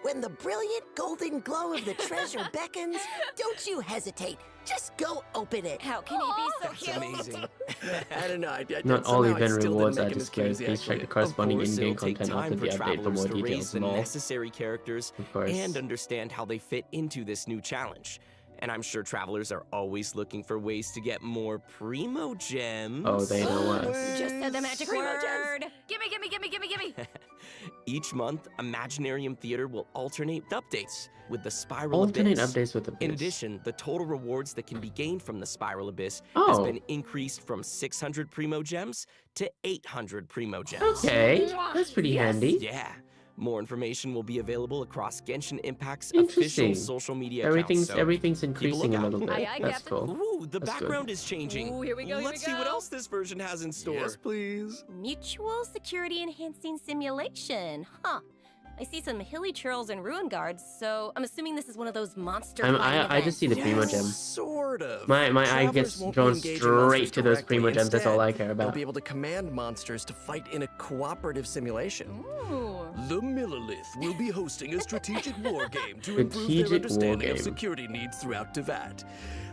when the brilliant golden glow of the treasure beckons, don't you hesitate. Just go open it. How can he be so That's cute? amazing. I don't know. Not all somehow I event still rewards didn't are make him as displayed. cute as he Please check actually the is. corresponding Of course, in-game it'll take content after time the for update for travelers more to details raise the and all. necessary characters Of course. and understand how they fit into this new challenge. And I'm sure travelers are always looking for ways to get more primo gems. Oh, they know us. Just said the magic word. Gimme, gimme, gimme, gimme, gimme. Each month, Imaginarium Theater will alternate updates with the Spiral Alternate Abyss. updates with Abyss. In addition, the total rewards that can be gained from the Spiral Abyss Oh. has been increased from 600 primo gems to 800 primo gems. Okay, that's pretty handy. Yeah. More information will be available across Genshin Impact's Interesting. official social media Everything's accounts. so everything's keep increasing a lookout. little bit. Aye, aye, That's Captain. cool. Ooh, the That's good. background is changing. Ooh, here we go, Let's see what else this version has in store. Yes, please. Mutual security enhancing simulation. Huh. I see some hilly churls and ruin guards, so I'm assuming this is one of those monster fighting I just see the primo Yes, gems. Sort of. My eye Travelers gets won't be drawn engaging straight monsters to those directly. primo gems. That's all I care Instead, They'll about. be able to command monsters to fight in a cooperative simulation. Ooh. The Millilith will be hosting a strategic war game to improve Strategic their war understanding of game. security needs throughout Tevat.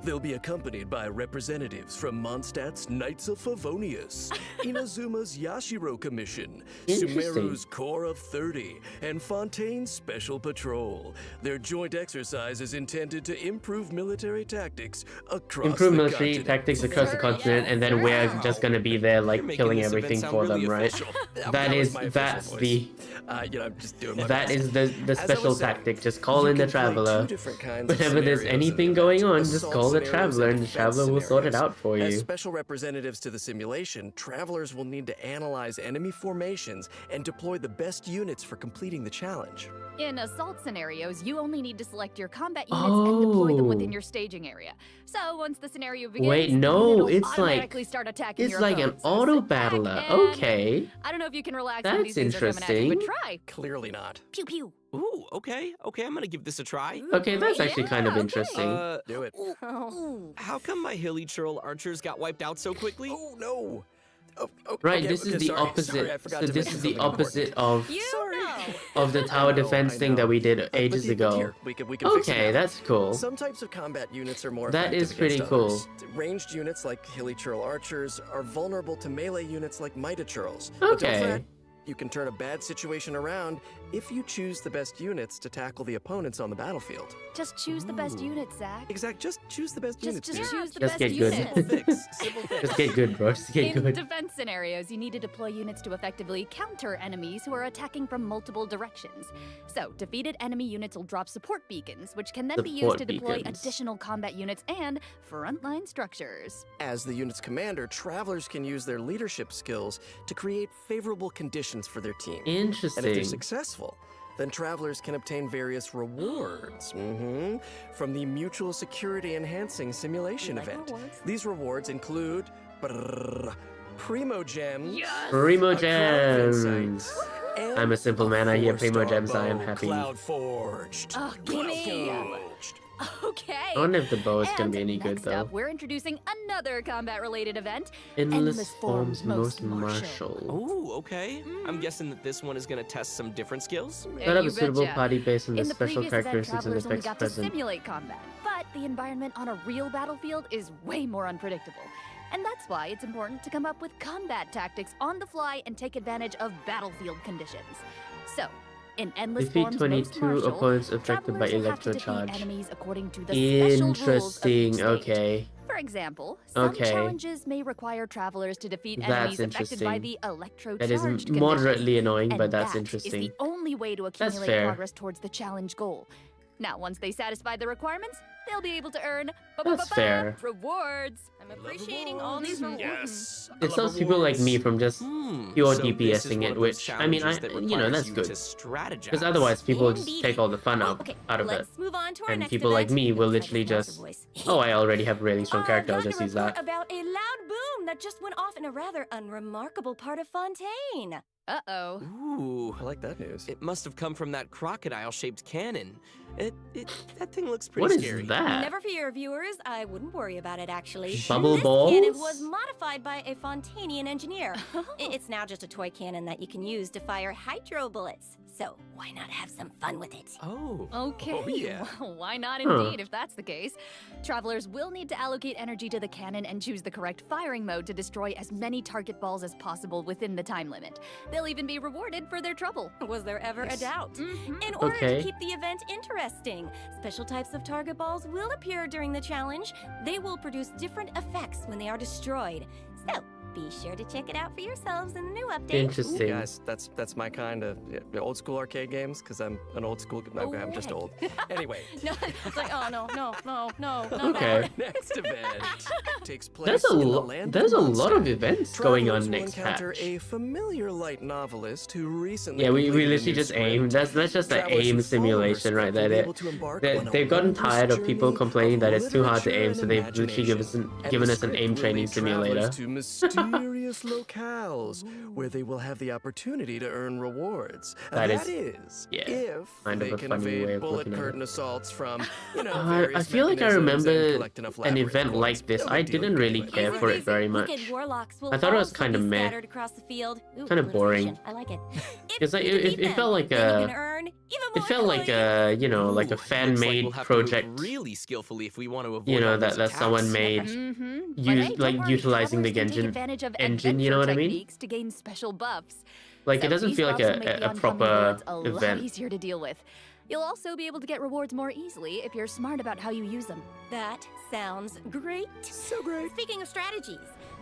They'll be accompanied by representatives from Mondstadt's Knights of Favonius, Inazuma's Yashiro Commission, Interesting. Sumeru's Corps of 30, and Fontaine's Special Patrol. Their joint exercise is intended to improve military tactics across Improve the military continent. tactics across the continent, and then we're just gonna be there, like, You're making killing this event everything sound for really them, right? official. That's my official voice. the I'm just doing my that best. is the As I special was saying, tactic. Just call you in the can play traveler. two different kinds of Whenever there's scenarios in anything the going event. on, just Assault call the scenarios traveler, and the defense traveler will sort it scenarios. out for As you. special representatives to the simulation, travelers will need to analyze enemy formations and deploy the best units for completing the challenge. In assault scenarios, you only need to select your combat units and deploy them within Oh. your staging area. So once the scenario begins, Wait, the no, unit will it's like automatically start attacking it's your like an opponents. So auto sit back battler. and- Okay, I don't know if you can relax when that's these things are coming at you, but interesting. try. Clearly not. Pew pew. Ooh, okay, I'm gonna give this a try. Okay, that's actually kind of Yeah, okay. interesting. Do it. Ooh. How come my hilly churl archers got wiped out so quickly? Oh no. Oh, Right, okay, this is okay, the sorry, I opposite. forgot So to this mention is the something opposite important. of You know. of the tower I know, defense I thing that know. we did But ages here, ago. we can fix it Okay, now. that's cool. Some types of combat units are more That effective is pretty against cool. others. Ranged units like hilly churl archers are vulnerable to melee units like mighty churls. But don't Okay. fret, you can turn a bad situation around if you choose the best units to tackle the opponents on the battlefield. Just choose the best unit, Zach. Exact. Just choose the best units. Just dude. choose the Just best get good. unit. Simple fix. Simple fix. Just get good, bro. Just get In good. defense scenarios, you need to deploy units to effectively counter enemies who are attacking from multiple directions. So, defeated enemy units will drop support beacons, which can then be used Support to deploy beacons. additional combat units and frontline structures. As the unit's commander, travelers can use their leadership skills to create favorable conditions for their team. And if they're Interesting. successful, then travelers can obtain various rewards from the Mutual Security Enhancing Simulation like event. rewards. These rewards include Primo Gems, Primo a Crowd of gems. Insights, and I'm a simple man. I hear Primo 4-star gems. I am bow, happy. Cloud Forged. Oh, gimme! Forged. Okay. I wonder if the bow is gonna And be any good next up, though. we're introducing another combat-related event. Endless forms most martial. Ooh, okay. I'm guessing that this one is gonna test some different skills. Set up You a suitable betcha. party based on the In the special previous event, characteristics and travelers only effects got to present. simulate combat, but the environment on a real battlefield is way more unpredictable. And that's why it's important to come up with combat tactics on the fly and take advantage of battlefield conditions. So, in Endless Defeat Forms 22 Most Martial, opponents affected by travelers will have to defeat electrocharge. enemies according to the special rules of each Interesting. stage. Okay. For example, some Okay. challenges may require travelers to defeat That's enemies affected by interesting. the electro That is charged moderately annoying, and but that's that interesting. is the only way to accumulate fair. progress towards the challenge goal. Now, once they satisfy the requirements, they'll be able to earn That's fair. rewards. I'm appreciating all these rewards. Yes. It stops people like me from just pure So this is DPSing one it, of those which I mean, challenges that you know, requires that's you good. to strategize. Because otherwise, people just Indeedy. take all the fun Oh, out okay, out of it. let's move on to our And next people like event. me will Try to literally pronounce just, the voice. oh, I already have really strong character. I'll I've just got a use report that. about a loud boom that just went off in a rather unremarkable part of Fontaine. Uh-oh. Ooh, I like that news. it must have come from that crocodile-shaped cannon. That thing looks pretty What is scary. that? Never fear, viewers. I wouldn't worry about it, actually. Bubble This balls? cannon was modified by a Fontanian engineer. It's now just a toy cannon that you can use to fire hydro bullets. So why not have some fun with it? Oh. Okay, Oh, yeah. well, why not Huh. indeed, if that's the case. Travelers will need to allocate energy to the cannon and choose the correct firing mode to destroy as many target balls as possible within the time limit. They'll even be rewarded for their trouble. Was there ever a doubt? Mm-hmm. In order Okay. to keep the event interesting, special types of target balls will appear during the challenge. They will produce different effects when they are destroyed. So, be sure to check it out for yourselves in the new update. Interesting. Guys, that's my kind of old school arcade games because I'm an old school. Okay, I'm just old. Anyway. No, it's like, oh no. Okay. Next event takes place There's a in the lot. land There's a of lot of Monster. events going on Travelers will next encounter patch. a familiar light novelist who recently Yeah, we completed a literally new just script. aim. That's just an Travelers aim who follow her simulation script right will there. be able to embark on a They've gotten wondrous tired of people journey complaining that it's too hard to literature aim, so and they've literally given us an aim training simulator. To mysterious locales where they will have the opportunity to earn rewards. That That is- is, yeah, if kind of they a can funny way evade of bullet looking at it. curtain assaults from, you know, I various feel like I mechanisms and remember collect enough an labyrinth event coins. like this. No I big deal. didn't really Anyway, care for it very much. Wicked warlocks will I thought it was also kind of be meh. scattered across the field. Ooh, Kind of boring. alliteration. I like it. It's like you defeat it them, felt like then you a can earn even it more felt like coins. a you know like a Ooh, fan looks like made we'll have to project. move really skillfully if we want to avoid You know all those that someone attacks. made Mm-hmm. utilizing the Genshin engine. You know what I mean? Techniques to gain special buffs. Like it So doesn't these feel like buffs will make the a oncoming proper bullets a lot event. easier to deal with. You'll also be able to get rewards more easily if you're smart about how you use them. That sounds great. So great. Speaking of strategies,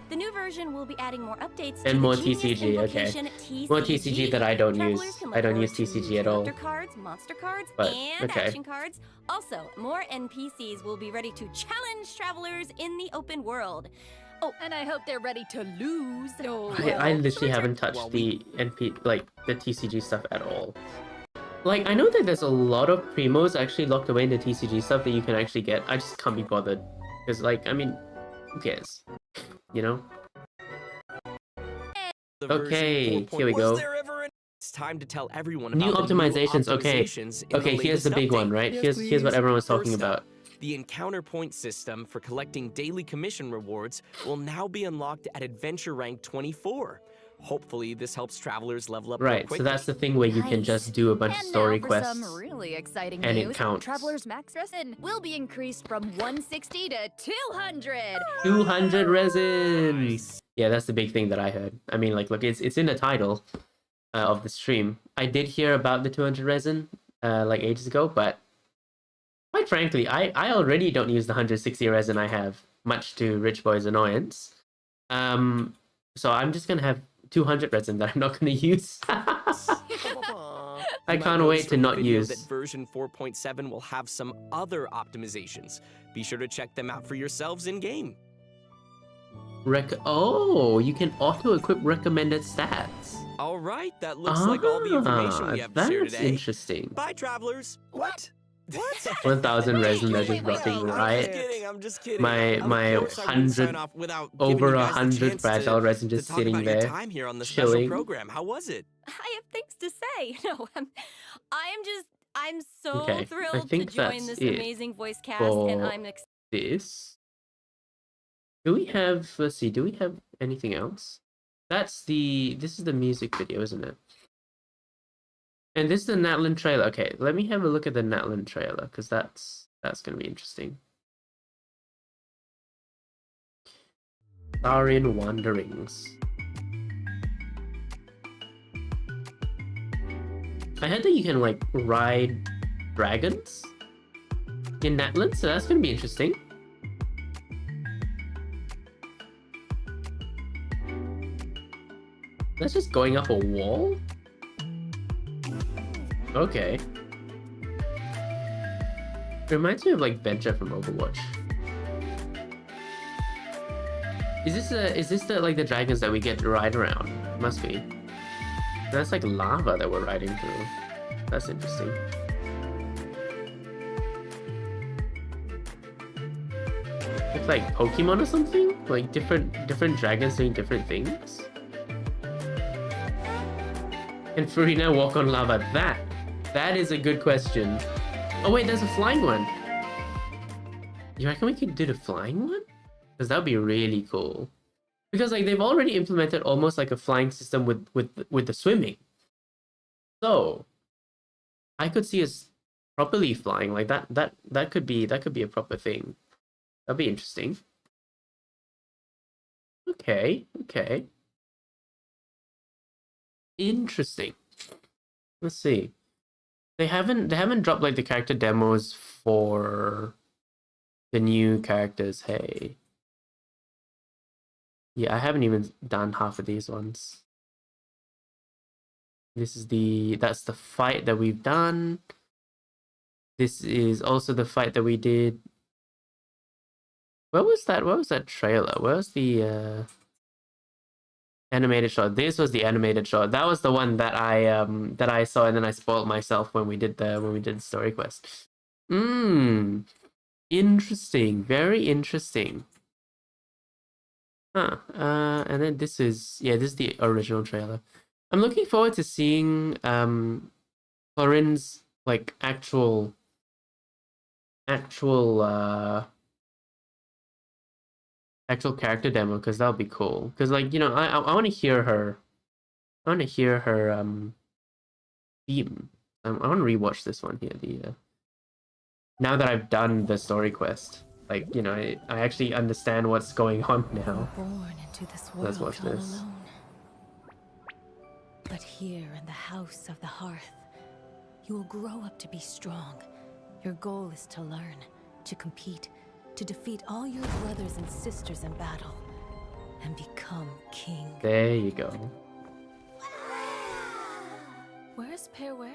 the new version will be adding more updates to And the more Genius TCG, okay. Invocation TCG. More TCG that I don't Travelers use. can I look don't use forward to TCG at all. character cards, monster cards, But, and okay. action cards. Also, more NPCs will be ready to challenge travelers in the open world. Oh, and I hope they're ready to lose. Oh, I literally haven't touched the the TCG stuff at all. Like I know that there's a lot of primos actually locked away in the TCG stuff that you can actually get. I just can't be bothered because like I mean, who cares? You know? The version Okay, 4.0 here we go. Was there ever It's time to tell everyone New about the optimizations. Okay, optimizations in the okay. Here's latest the big one, update. right? Yes, Here's what please. everyone was talking First up, about. The encounter point system for collecting daily commission rewards will now be unlocked at adventure rank 24. Hopefully, this helps travelers level up more Right. So quickly. that's the thing where you can Nice. just do a bunch of And story now for quests. some really exciting and it news. counts. Travelers' max resin will be increased from 160 to 200. 200 resin. Yeah, that's the big thing that I heard. I mean, like, look, it's in the title of the stream. I did hear about the 200 resin like ages ago, but quite frankly, I already don't use the 160 resin I have, much to Rich Boy's annoyance. So I'm just gonna have 200 resin that I'm not gonna use. I You might can't notice wait to from the not video use. that version 4.7 will have some other optimizations. Be sure to check them out for yourselves in game. Oh, you can auto-equip recommended stats. All right, that looks like all the information we have to share That's today. interesting. Bye, travelers. What? 1,000 resin that just Wait, rotting no, right. I'm just kidding. My Of course I wouldn't sign 100 off without giving over you guys the 100 chance fragile resin to just talk sitting about your there, time here on the chilling. special program. How was it? I have things to say. No, I'm so Okay, I thrilled to think join that's this it amazing voice cast, for and I'm excited. this. Do we have? Let's see. Do we have anything else? This is the music video, isn't it? And this is the Natlan trailer. Okay, let me have a look at the Natlan trailer because that's gonna be interesting. Saurian Wanderings. I heard that you can like ride dragons in Natlan, so that's gonna be interesting. That's just going up a wall? Okay. Reminds me of like Venture from Overwatch. Is this the like the dragons that we get to ride around? Must be. That's like lava that we're riding through. That's interesting. It's like Pokemon or something? Like different dragons doing different things? Can Furina walk on lava? That is a good question. Oh wait, there's a flying one. You reckon we could do the flying one? Because that would be really cool. Because like they've already implemented almost like a flying system with the swimming. So I could see us properly flying like that could be a proper thing. That'd be interesting. Okay. Interesting. Let's see. They haven't dropped like the character demos for the new characters. Hey. Yeah, I haven't even done half of these ones. That's the fight that we've done. This is also the fight that we did. What was that trailer? Where was the animated shot? This was the animated shot. That was the one that I saw, and then I spoiled myself when we did the story quest. Interesting. Very interesting. Huh. And then this is the original trailer. I'm looking forward to seeing Florin's like actual character demo, because that'll be cool. Because like, you know, I want to hear her. I want to hear her theme. I want to rewatch this one here. Now that I've done the story quest, like, you know, I actually understand what's going on now. Born into this world. Let's watch this. Alone. But here in the house of the hearth, you will grow up to be strong. Your goal is to learn, to compete, to defeat all your brothers and sisters in battle, and become king. There you go. Where's Pear Ware?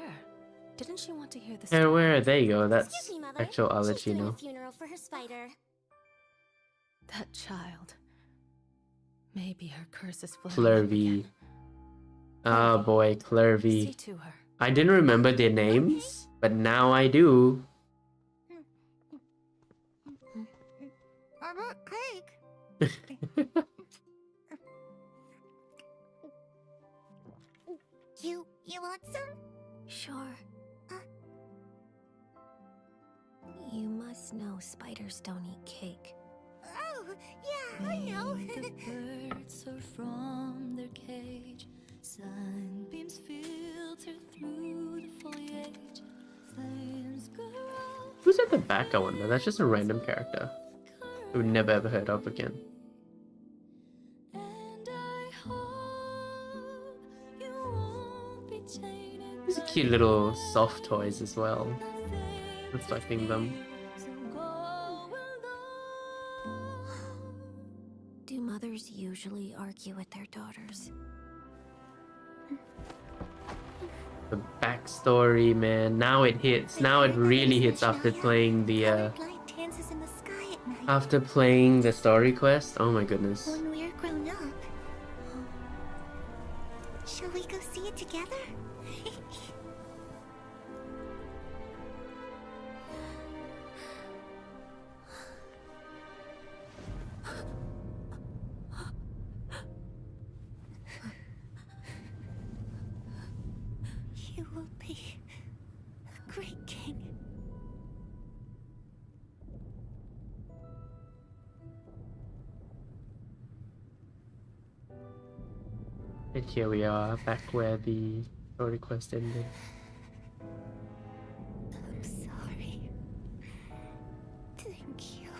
Didn't she want to hear the Pear Ware, there you go. That's Excuse me, Mother. actual. I'll let She's you doing know. a funeral for her spider. That child. Maybe her curse is flaring up Clervy. again. Oh boy, See Clervy. to her. I didn't remember their names, but now I do. I want cake. You want some? Sure. You must know spiders don't eat cake. Oh, yeah, I know. The birds soar from their cage. Sunbeams filter through the foliage. Flames grow. Who's at the back, I wonder? That's just a random character who we've never ever heard of again. And I hope you won't be tainted. These are cute little soft toys as well, reflecting them. Do mothers usually argue with their daughters? The backstory, man. Now it hits. Now it really hits after playing the Light dances in the sky at night. after playing the story quest. Oh my goodness. When we're grown up. Shall we go see it together? You will be a great king. And here we are, back where the story quest ended. I'm sorry. Thank you.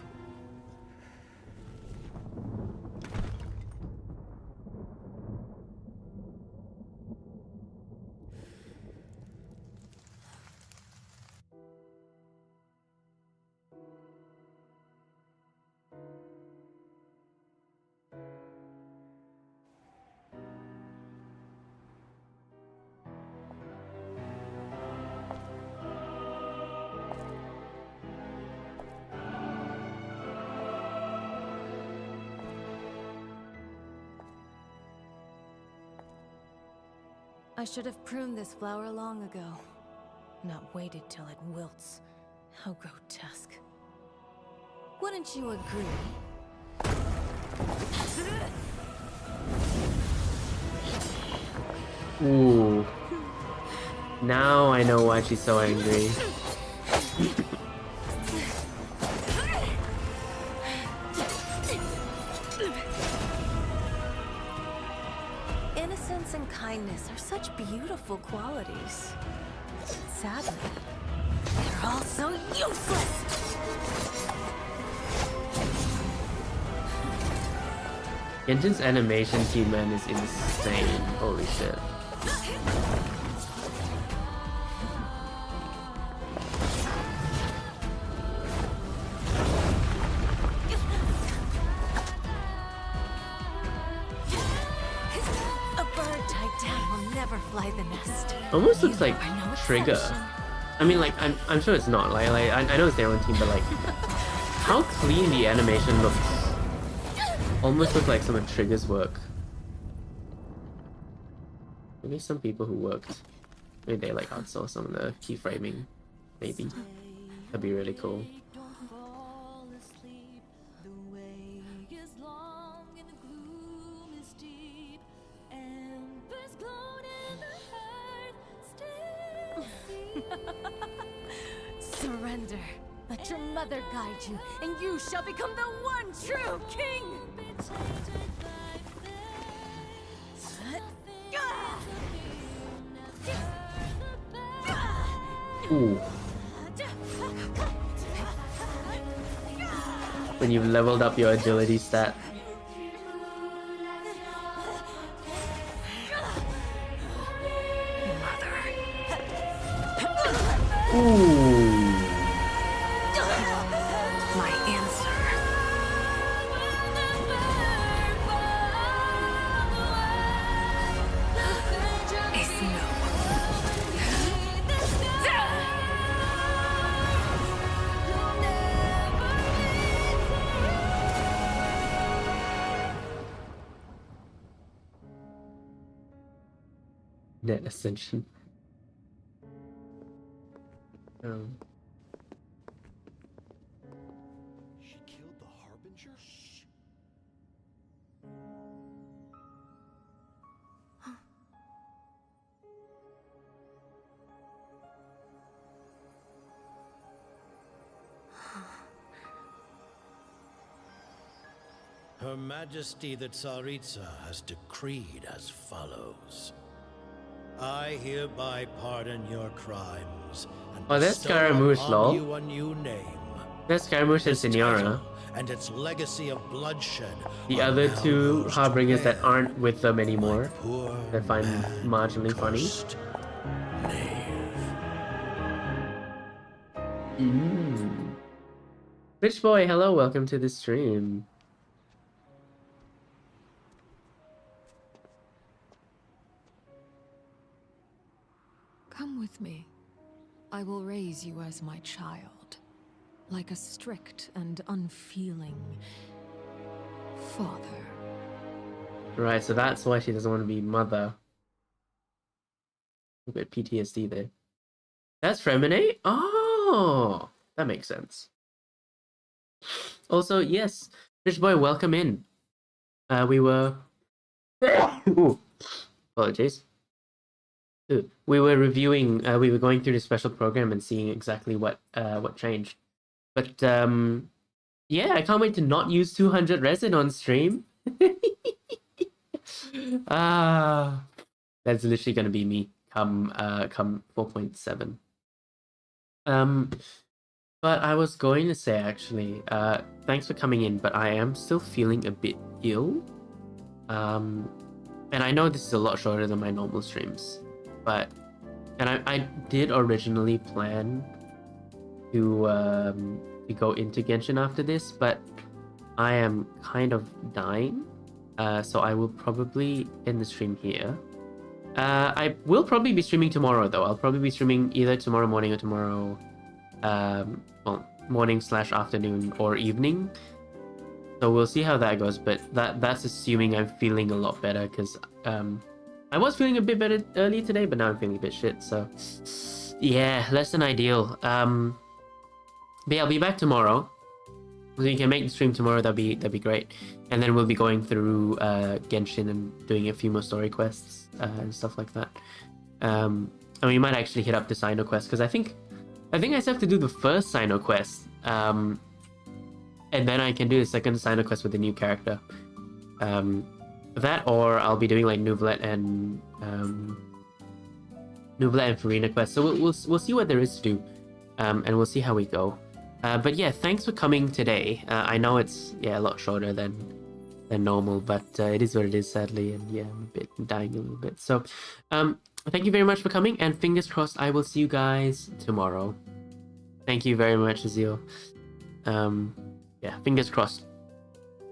I should have pruned this flower long ago. Not waited till it wilts. How grotesque. Wouldn't you agree? Ooh. Now I know why she's so angry. Innocence and kindness are such beautiful qualities. Sadly, they're all so useless! Genshin's animation team, man, is insane. Holy shit. A bird tied down will never fly the nest. Almost looks like Trigger. I mean, like, I'm sure it's not. Like I know it's their own team, but like, how clean the animation looks. Almost look like some of Trigger's work. Maybe some people who worked, maybe they like outsource some of the keyframing. Maybe that'd be really cool. Surrender. Let your mother guide you, and you shall become the one true king! Ooh. When you've leveled up your agility stat. Ooh. My answer. Is no. Net ascension. She killed the Harbinger? Her Majesty the Tsaritsa has decreed as follows. I hereby pardon your crimes and Oh, that's bestow Scaramouche, upon lol. you a new name. That's Scaramouche and Signora. And its legacy of bloodshed. The other two Harbingers that aren't with them anymore, that I find marginally funny. Rich boy, hello, welcome to the stream. Come with me. I will raise you as my child, like a strict and unfeeling father. Right, so that's why she doesn't want to be mother. A bit PTSD there. That's Freminate? Oh, that makes sense. Also, yes, Rich boy, welcome in. We were... Ooh, apologies. We were reviewing, we were going through the special program and seeing exactly what changed. But yeah, I can't wait to not use 200 resin on stream. That's literally gonna be me come 4.7. But I was going to say actually, thanks for coming in, but I am still feeling a bit ill. And I know this is a lot shorter than my normal streams. But, and I did originally plan to go into Genshin after this, but I am kind of dying, so I will probably end the stream here. I will probably be streaming tomorrow though. I'll probably be streaming either tomorrow morning or tomorrow, well, morning/afternoon or evening. So we'll see how that goes, but that's assuming I'm feeling a lot better, because I was feeling a bit better earlier today, but now I'm feeling a bit shit, so yeah, less than ideal. But yeah, I'll be back tomorrow. So you can make the stream tomorrow, that'd be great. And then we'll be going through Genshin and doing a few more story quests and stuff like that. And we might actually hit up the Sino quest, because I think I think I still have to do the first Sino quest. And then I can do the second Sino quest with the new character. That, or I'll be doing like Nouvellette and Farina quest. So we'll see what there is to do, and we'll see how we go. But yeah, thanks for coming today. I know it's a lot shorter than normal, but it is what it is, sadly, and yeah, I'm dying a little bit. So, thank you very much for coming, and fingers crossed I will see you guys tomorrow. Thank you very much, Azil. Yeah, fingers crossed.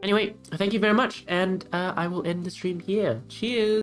Anyway, thank you very much, and I will end the stream here. Cheers!